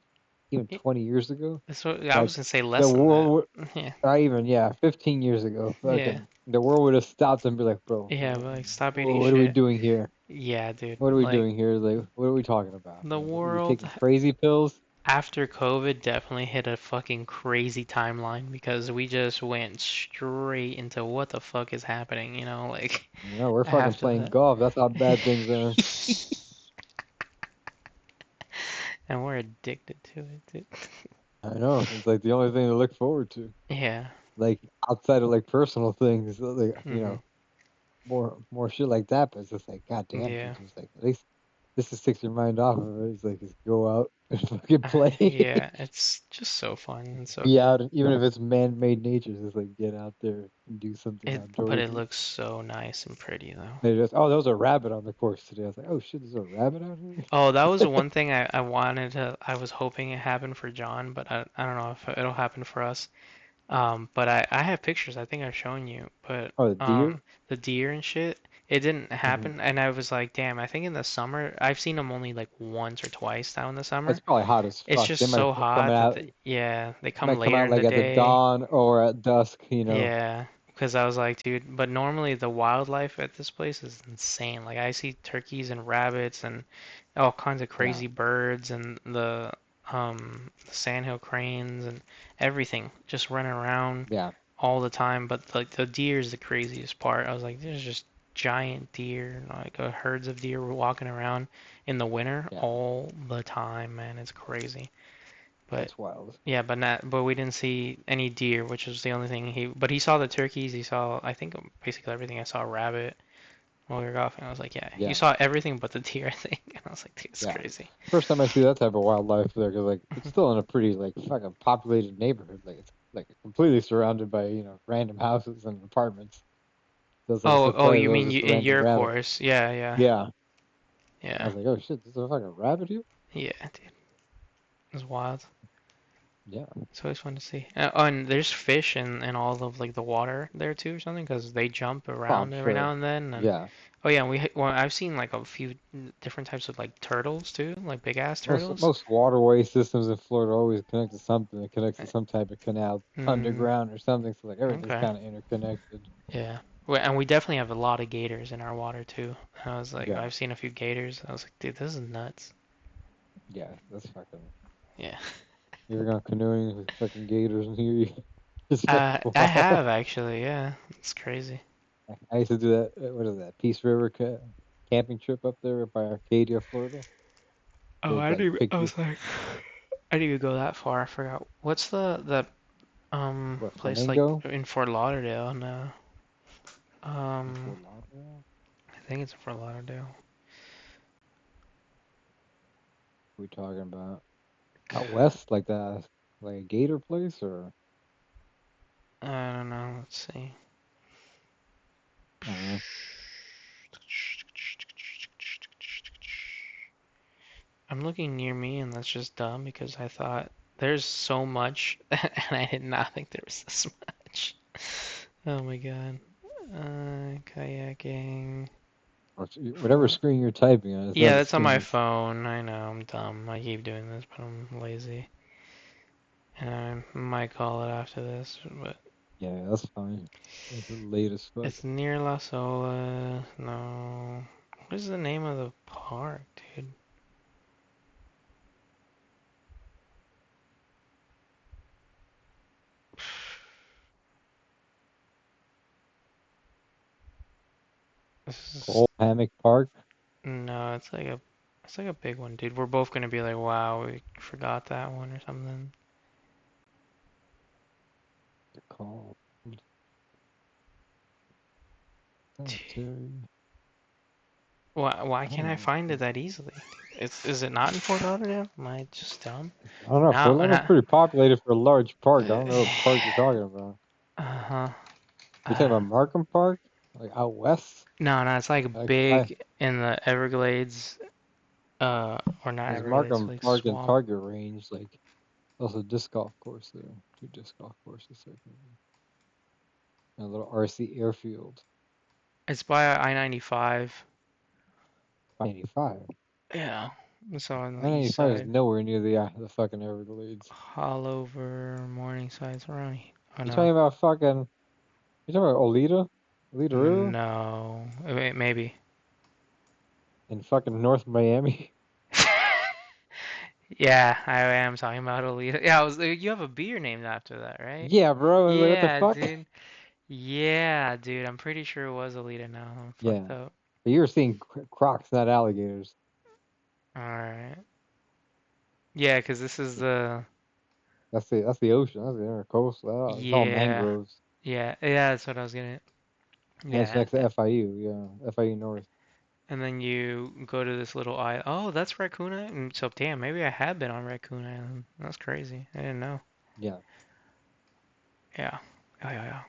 even It, 20 years ago. that's what I was Like gonna say. the Less than that. world, Yeah. or even yeah, 15 years ago, Yeah. fucking the world would have stopped and be like, bro, Yeah, but like, stop eating what are we shit. doing here? Yeah, dude. What are we Like doing here? Like, what are we talking about? the What are we world taking crazy pills? after COVID definitely hit a fucking crazy timeline because we just went straight into what the fuck is happening, like No, we're fucking after playing that. golf. That's how bad things are. And we're addicted to it, dude. I know. It's like the only thing to look forward to. Yeah. Like outside of like personal things, like Mhm. more shit like that. But it's just like, god damn, Yeah. dude. It's like at least this just takes your mind off of it. It's like just go out and fucking play. Yeah, it's just so fun and so Be good. out, and even if it's man-made nature, just like get out there and do something But it outdoorsy. looks so nice and pretty though. They just, oh, there was a rabbit on the course today. I was like, oh shit, there's a rabbit out here. Oh, that was the one thing I wanted to, I was hoping it happened for John, but I don't know if it'll happen for us. But I have pictures, I think I've shown you, but Oh, the deer. the deer and shit, it didn't Hmm. happen, and I was like, damn, I think in the summer, I've seen them only like once or twice now in the It's summer. probably hot as It's fuck. just so hot that yeah, they They come might come later out in the like at the day. dawn or at dusk. Yeah, because I was like, dude, but normally the wildlife at this place is insane. Like I see turkeys and rabbits and all kinds of Yeah, crazy birds and the sandhill cranes and everything just running around yeah, all the time. But like the deer is the craziest part. I was like, there's just giant deer, like herds of deer walking around in the winter yeah. all the time, man. It's crazy. But That's wild. yeah, but we didn't see any deer, which was the only thing but he saw the turkeys, he saw, I think basically everything. I saw a rabbit while we were golfing. I was like, yeah, you Yeah, saw everything but the deer, I think. And I was like, dude, it's yeah. crazy. First time I see that type of wildlife there, because like it's still in a pretty like fucking populated neighborhood. Like it's like completely surrounded by random houses and apartments. So it's like Oh, oh, surprised you that was mean just a in random your rabbit. course? Yeah, yeah, Yeah, I yeah, was like, oh shit, there's a fucking rabbit here. yeah, dude, it's wild. Yeah. It's always fun to see. Oh, and there's fish in all of like the water there too, or something, because they jump Oh, I'm around every now sure. and then. And Yeah. oh yeah, well, I've seen like a few different types of like turtles too, like big ass Most turtles. most waterway systems in Florida always connect to something. It connects to some type of canal Mm, underground or something. So like everything's okay. kind of interconnected. Yeah. And we definitely have a lot of gators in our water too. I was like, Yeah, I've seen a few gators. I was like, dude, this is nuts. yeah, that's fucking. Yeah. You're going canoeing with fucking gators and here you just like I wow. have actually, yeah. It's crazy. I used to do that. What is that? Peace River camping trip up there by Arcadia, Florida. Oh, They'd like pick I you was like, I didn't even go that far. I forgot. What's the what place like Flamingo in Fort Lauderdale? No. in Um, Fort Lauderdale. I think it's in Fort Lauderdale. What are we talking about? Out west, like that, like a gator place, or I don't know. Let's see. I don't know. I'm looking near me, and that's just dumb because I thought there's so much, and I did not think there was this much. Oh my god. Kayaking. Whatever For... screen you're typing on, it's not Yeah, the that's on screen my that's. phone. I know, I'm dumb. I keep doing this, but I'm lazy. And I might call it after this, but Yeah, that's fine. It's the latest fuck. it's near La Sola. No. What is the name of the park, dude? This is Old Hammock Park. no, it's like a big one, dude. We're both gonna be like, wow, we forgot that one or something. They're called Dude, Cemetery. why I can't don't I know. find it that easily? Is it not in Fort Lauderdale? Am I just dumb? I don't know. Fort Now, Lauderdale's pretty populated for a large park. I don't know what park you're talking about. uh-huh. You talking Uh, about Markham Park, like out west? no, it's like I big in the Everglades, or not There's Everglades, Markham like Park and swamp. Target Range, like also disc golf course there. Two disc golf courses there. And a little RC airfield. It's by I-95. 95. Yeah, it's on the east 95 is side. nowhere near the fucking Everglades. Hollover, Morningside's around. Oh You talking no, about fucking? You talking about Olita? Olita River no, wait, maybe. in fucking North Miami? Yeah, I am talking about Alita. Yeah, you have a beer named after that, right? Yeah, bro. Like, what the Yeah, fuck? dude. Yeah, dude. I'm pretty sure it was Alita now. I'm Yeah. fucked up. But you were seeing crocs, not alligators. All right. Yeah, 'cause this is the That's the ocean. That's the intercoastal. It's all yeah. mangroves. Yeah, that's what I was gonna. And it's Yeah. next to FIU. Yeah, FIU North. And then you go to this little island. Oh, that's Raccoon Island. So damn, maybe I have been on Raccoon Island. That's crazy. I didn't know. Yeah, Yeah. Yeah.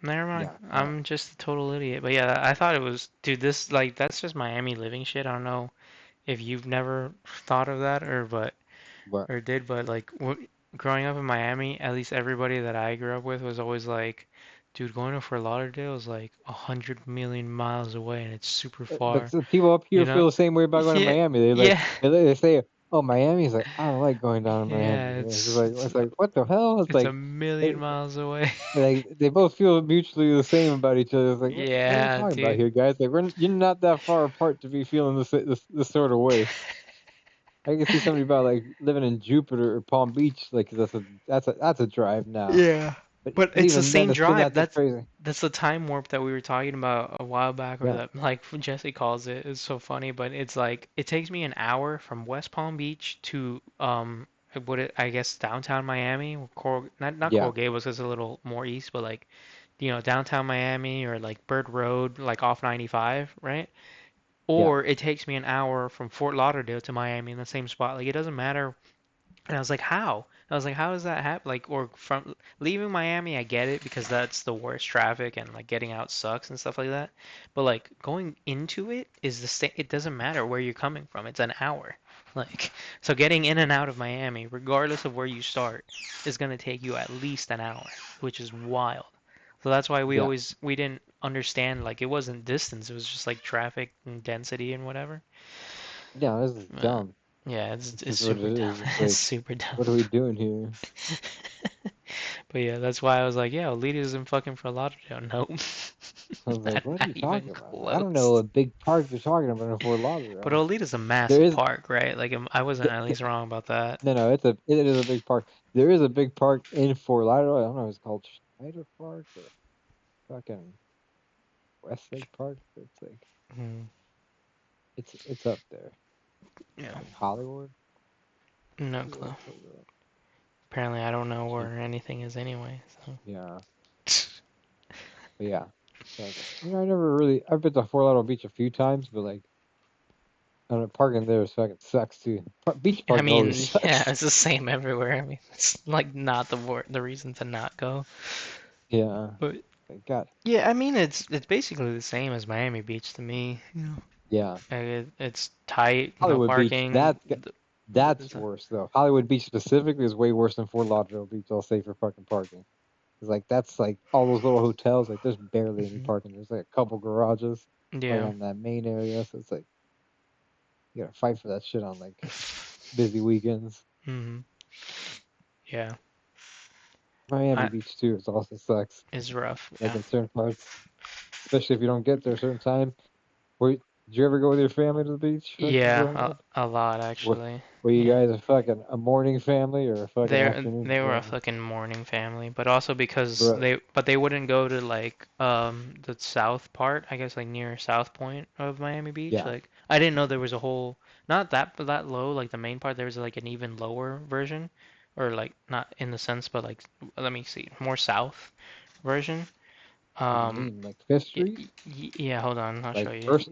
Never mind. yeah. I'm just a total idiot. But yeah, I thought it was, dude, this like that's just Miami living shit. I don't know if you've never thought of that But or did, but like growing up in Miami, at least everybody that I grew up with was always like, dude, going to Fort Lauderdale is like 100 million miles away and it's super but far. the people up You here know? feel the same way about going to Yeah, Miami. They like yeah, they say, "Oh, Miami's like I don't like going down to Miami." yeah. It's like what the hell? It's It's a like million they miles away. they both feel mutually the same about each other. It's like what are we Yeah, talking about dude. here, guys? Like you're not that far apart to be feeling this sort of way. I can see somebody about like living in Jupiter or Palm Beach, like that's a drive now. Yeah. But But but it's the even then, same it's still drive. not that crazy. That's the time warp that we were talking about a while back, or Yeah, that like Jesse calls it. It's so funny, but it's like it takes me an hour from West Palm Beach to I guess downtown Miami, Coral, not yeah, Coral Gables, it's a little more east, but like downtown Miami or like Bird Road, like off 95, right? yeah. Or it takes me an hour from Fort Lauderdale to Miami in the same spot. Like it doesn't matter. And I was like, how? I was like, how does that happen? Like, or from leaving Miami, I get it because that's the worst traffic and like getting out sucks and stuff like that. But like going into it is the same. It doesn't matter where you're coming from. It's an hour. Like, so getting in and out of Miami, regardless of where you start, is gonna take you at least an hour, which is wild. So that's why Yeah. we didn't understand like it wasn't distance. It was just like traffic and density and whatever. Yeah, this is Uh, dumb. yeah, This it's is what it super dumb. is. It's It's like, super dumb. what are we doing here? But yeah, that's why I was like, yeah, Olitas in fucking Fort Lauderdale. Nope. I was like, what are Not you even talking about? Like, I don't know close. a big park you're talking about in Fort But Lauderdale. Olita's a There massive is park, right? Like, I wasn't th- at th- least wrong about that. no, it is a big park. There is a big park in Fort Lauderdale. I don't know if it's called Schneider Park or fucking Westlake Park. But it's like Mm, it's up there. yeah, Like Hollywood. no Yeah, clue. it's over there. Apparently, I don't know Shit. where anything is anyway, so. Yeah, but yeah. So I was like, I never really. I've been to Fort Lauderdale Beach a few times, but like, I don't know, parking there is fucking sucks too. Beach I parking always mean, yeah, sucks. it's the same everywhere. I mean, it's like not the reason to not go. Yeah. But Like, God. yeah, I mean, it's basically the same as Miami Beach to me. You know, Yeah. like it's tight, no Hollywood Beach. parking. That's worse though. Hollywood Beach specifically is way worse than Fort Lauderdale Beach. I'll say for fucking parking. It's like that's like all those little hotels. Like there's barely any Mhm. parking. There's like a couple garages like Yeah. on that main area. So it's like you gotta fight for that shit on like busy weekends. Hmm. Yeah, Miami I Beach too. It also sucks. is rough. Like Yeah. in certain parts, especially if you don't get there a certain time. Did you ever go with your family to the beach? Fucking Yeah, growing up. a lot Were, actually. were you Yeah. guys a fucking a morning family or a fucking afternoon They were a family? fucking morning family, but also because Bro, they wouldn't go to like the south part, I guess like near South Point of Miami Beach. yeah. Like I didn't know there was a whole not that low, like the main part there was like an even lower version or like not in the sense but like let me see, more south version. What do you Um mean? Like Fifth Street? yeah, hold on, I'll Like show you. first,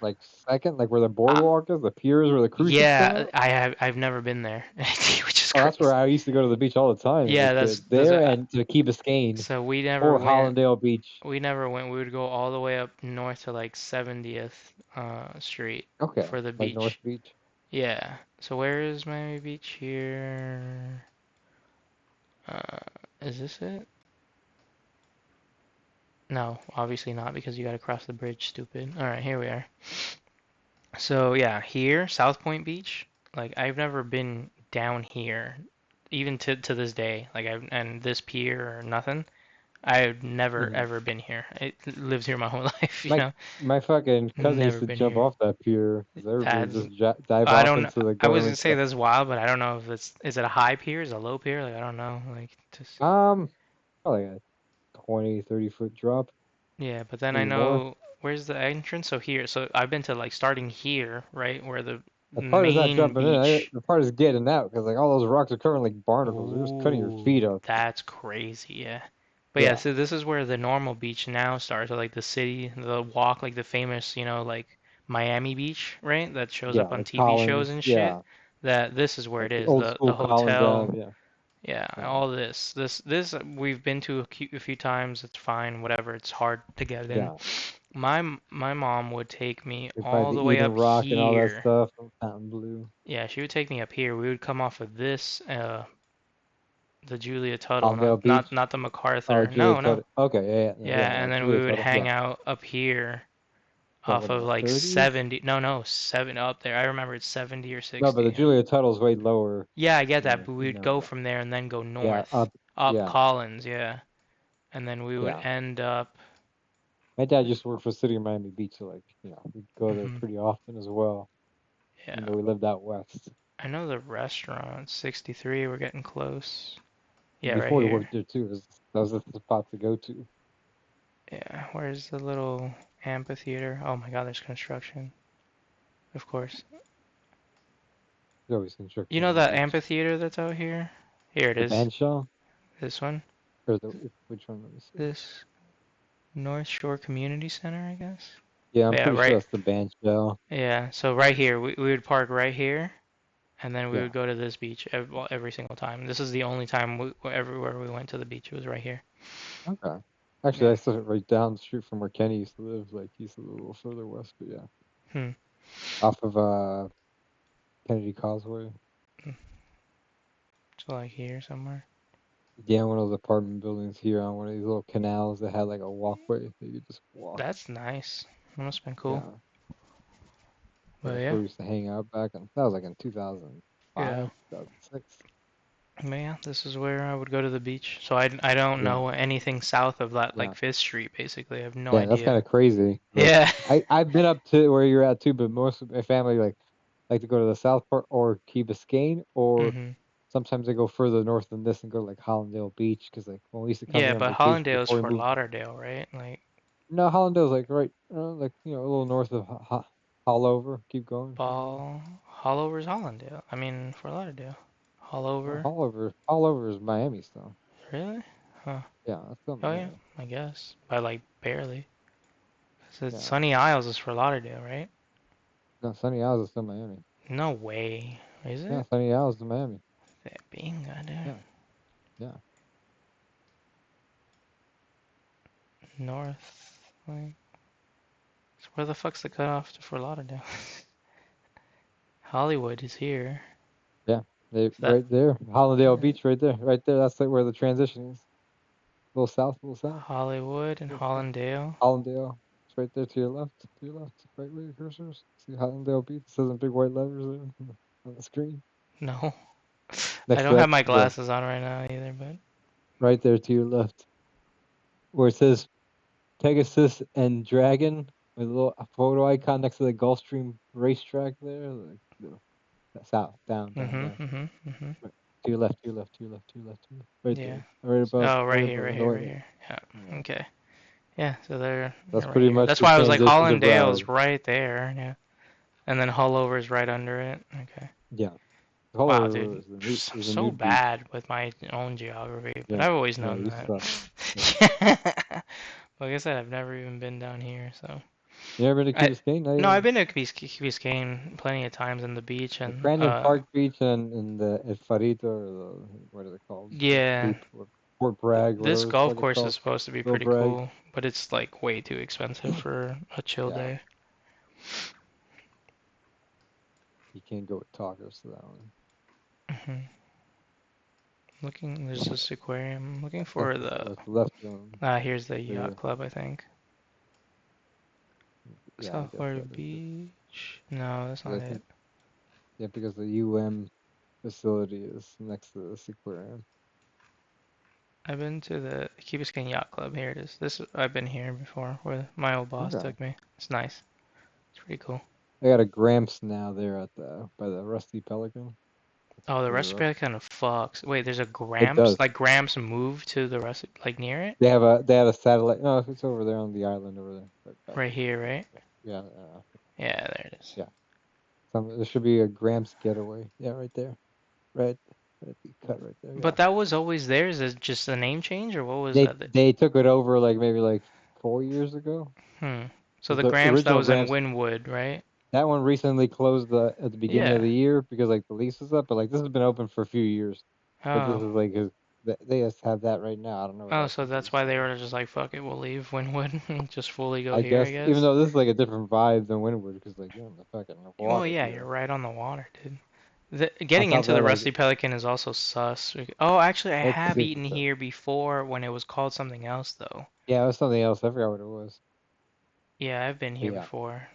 like second, like where the Uh, boardwalk is, the piers where the cruise ships come yeah, out? I've never been there, which is Oh, that's where crazy. I used to go to the beach all the time as a Yeah, kid. that's There and to Key Biscayne so we never or went. Hollandale Beach. We never went. We would go all the way up north to like 70th Street Okay, for the like North beach. Beach. Yeah. So where is Miami Beach here? Uh, is this it? No, obviously not because you gotta cross the bridge, stupid. All right, here we are. So yeah, here, South Point Beach. Like I've never been down here, even to this day. Like and this pier or nothing. I've never hmm ever been here. It lives here my whole life, you My know. my fucking cousin used Never to been jump here. off that pier because everybody would That's just dive I off don't. into the I wouldn't government say stuff. that's wild, but I don't know if it's is it a high pier, is it a low pier? Like I don't know. Like just Probably a 20, 30 foot drop, yeah. But then I maybe more. know where's the entrance. So here. So I've been to like starting here, right, where the The part is not main jumping in. beach. The part is getting out because like all those rocks are covering like barnacles. They're just cutting your feet Ooh, up. that's crazy. Yeah. But yeah, Yeah, so this is where the normal beach now starts. So like the city, the walk, like the famous, like Miami Beach, right? That shows yeah, up on like TV shows Collins. and shit. Yeah, That this is where like it the is. old The school Collins hotel. Ave. Yeah, Yeah, yeah, all this we've been to a few times. It's fine, whatever. It's hard to get in. yeah. My mom would take me Like by all the the way Eden up Rock and all that here. stuff. Fountain Blue, Yeah, she would take me up here. We would come off of this, the Julia Tuttle, Hollandale Beach. not the Oh, MacArthur. Julia No, no. Tuttle. Okay, Yeah, and then we Julia would Tuttle. hang Yeah, out up here that off one in of the like 30s. 70. No, no, 7 up there. I remember it's 70 or No, but the 60. Julia Tuttle's way lower Yeah, I get that, in but we in would go Nevada. from there and then go Yeah, north up. up Yeah, Collins, yeah. And then we would yeah. end up. My dad just worked for the city of Miami Beach, so like we'd go there Mhm. pretty often as well. Yeah, Even though we lived out west. I know the restaurant, 63. We're getting close. Yeah, right Before we here. worked there too, that was the spot to go to. Yeah, where's the little amphitheater? Oh my God, there's construction. Of course. There's always You construction know on the that beach. amphitheater that's out here? Here it The is. band shell? This one. Or which one? Let me see. This North Shore Community Center, I guess. Yeah, I'm Yeah, pretty sure right. that's the band shell. Yeah, so right here, we would park right here, and then we Yeah. would go to this beach every single time. This is the only time everywhere we went to the beach, it was right here. Okay. Actually, Yeah. I live right down the street from where Kenny used to live. Like he used to live a little further west, but yeah, Hmm. off of Kennedy Causeway. So like here somewhere. Yeah, one of those apartment buildings here on one of these little canals that had like a walkway that you could just walk. That's nice. That must have been cool. Yeah. Yeah, But that's yeah. where we used to hang out back in, that was like in Yeah. 2005, 2006. But yeah, this is where I would go to the beach. So I don't Yeah, know anything south of that, yeah, like 5th Street, basically. I have no yeah. That's kind idea. of crazy. Like, Yeah. I've been up to where you're at too, but most of my family like to go to the South Part or Key Biscayne, or hmm sometimes they go further north than this and go to like Hollandale Beach because like when we used to come Yeah, here on but vacation Hollandale's before we Fort moved. Lauderdale, right? Like, No, Hollandale's like right, like a little north of Hollover. Keep going, keep going. Hollover's Hollandale. I mean, Fort Lauderdale. No, Hollover. Hollover is Miami still. Really? Huh. Yeah, that's still Oh yeah, Miami. I guess. By like barely. So Yeah, Sunny Isles is Fort Lauderdale, right? no, Sunny Isles is still Miami. No way. Is Yeah, it? Sunny Isles is Miami. That being goddamn Yeah, yeah. north. Like, so where the fuck's the cutoff to Fort Lauderdale? Hollywood is here. Yeah, they Is that right there, Hollandale uh, Beach, right there, right there. That's like where the transition is. A little south, a little south. Hollywood and Little south. Hollandale? Hollandale. It's right there to your left. To your left, right where your cursor is. See Hollandale Beach. It says in big white letters there on the screen. No. I Next to don't have that, my the glasses on right now either, but right there to your left, where it says Pegasus and Dragon, with a little photo icon next to the Gulfstream racetrack there. Like south, down, down, down. mhm. Right. To your left, to your left, to your left, to your left, to your left. Right Yeah. there. Oh, Right right here, above right on the here, white right line. here. Yeah. Yeah. Okay. Yeah, so they're That's right pretty here. much That's the why I was like transition to Hollandale's Broward. right there. Yeah. And then Hullover's right under it. Okay. Yeah. Wow, dude. Colorado I'm is a so nude beach. bad with my own geography, but Yeah. I've always Yeah, known you that. suck. Yeah. Like I said, I've never even been down here, so. You ever been to Key I Biscayne? Not no, I've even been to Key Biscayne plenty of times on the beach like and Crandon Park Beach and the El Farito or the what are they called? The yeah, Cape or Fort Bragg, this whatever the golf fuck it's course is called. supposed to be Little pretty Bragg. cool, but it's like way too expensive for a chill Yeah. day. You can't go with tacos to that one. hmm there's this aquarium. Looking Left for the that's the left one. here's the yacht There. club, I think. Yeah, I South guess Florida that is it. Beach. No, that's 'Cause not I it. think yeah, because the UM facility is next to this aquarium. I've been to the Key Biscayne Yacht Club. Here it is. This I've been here before, where my old boss Okay. took me. It's nice. It's pretty cool. I got a Gramps now there at the by the Rusty Pelican. It's Oh, the further up. recipe kind of fucks. Wait, there's a It Gramps? does. Like Gramps moved to the recipe, like near it? They had a satellite. No, it's over there on the island over there, right back Right there. here, right? Yeah, Yeah, there it is. yeah. There should be a Gramps getaway. Yeah, right there. Right, right the cut right there. Yeah. But that was always there. Is it just a name change, or what was They that? they took it over like maybe like 4 years ago. Hmm. So 'Cause the the Gramps that original was in Gramps, Wynwood, right? that one recently closed at the beginning of Yeah. the year because like the lease was up. But like this has been open for a few years. But this Oh. is like they just have that right now. I don't know what Oh, that so that's is. why they were just like, fuck it, we'll leave Wynwood and just fully go I here, I guess even guess. though this is like a different vibe than Windward because like you're on the fucking Well, water yeah, you're here. right on the water, dude. On Getting top of into the that, like Rusty Pelican is also sus. Oh, actually, I it's have super eaten stuff. here before when it was called something else, though. Yeah, it was something else. I forgot what it was. Yeah, I've been But here yeah, before.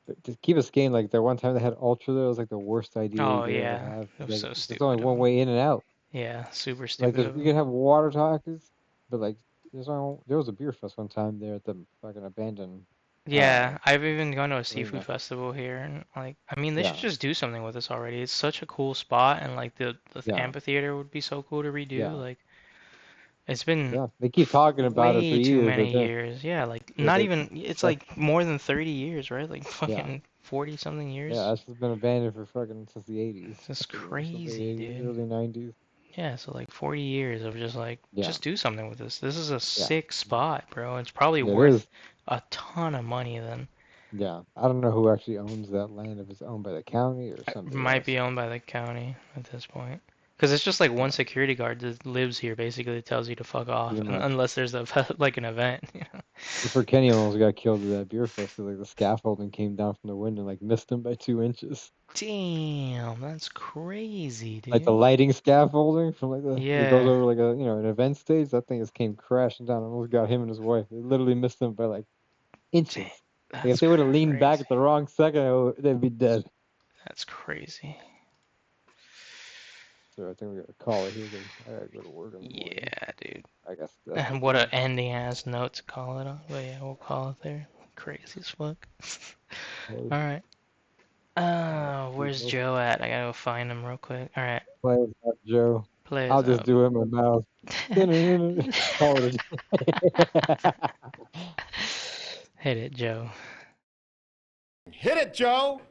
but to keep us game, like the one time they had Ultra there, it was like the worst idea you Oh, could ever yeah. have. It was Like so there's only stupid of one him. way in and out. Yeah, super Like stupid of you him. can have water talkers, but like there was a beer fest one time there at the fucking abandoned uh Yeah, I've even gone to a seafood arena. festival here, and like, I mean, they should Yeah, just do something with this already. It's such a cool spot, and like the yeah, amphitheater would be so cool to redo. yeah, Like, it's been yeah. They keep talking about it for way too years, but many then years. Yeah, like but not that even. It's that's like more than 30 years, right? Like yeah. fucking 40 something Yeah, years. that's just been abandoned for fucking since the 80s. It's I just forget, so the crazy, 80s, dude. early 90s. Yeah, so like 40 years of just like Yeah, just do something with this. This is a yeah, sick spot, bro. It's probably yeah, it is. worth a ton of money then. Yeah, I don't know who actually owns that land, if it's owned by the county or It somebody might else. be owned by the county at this point. Because it's just like one Yeah, security guard that lives here basically that tells you to fuck off, pretty and, much. unless there's a like an event. Before Kenny almost got killed at that beer fest, 'cause, like the scaffolding came down from the window and like missed him by 2 inches. Damn, that's crazy, Like the dude. lighting scaffolding from like it goes Yeah, over like an event stage. That thing just came crashing down, and almost got him and his wife. It literally missed them by like damn, inches. Like if that's they would have leaned back crazy. at the wrong second, they'd be dead. That's crazy. so I think we gotta call it here. 'Cause I gotta go to work in the morning. Yeah, dude. I guess that's And what a ending ass note to call it on. But yeah, we'll call it there. Crazy as fuck. Alright. Where's Joe at? I gotta go find him real quick. Alright. Play it out, Joe. Play I'll us just up. do it in my mouth. Call it a Hit it, Joe. Hit it, Joe!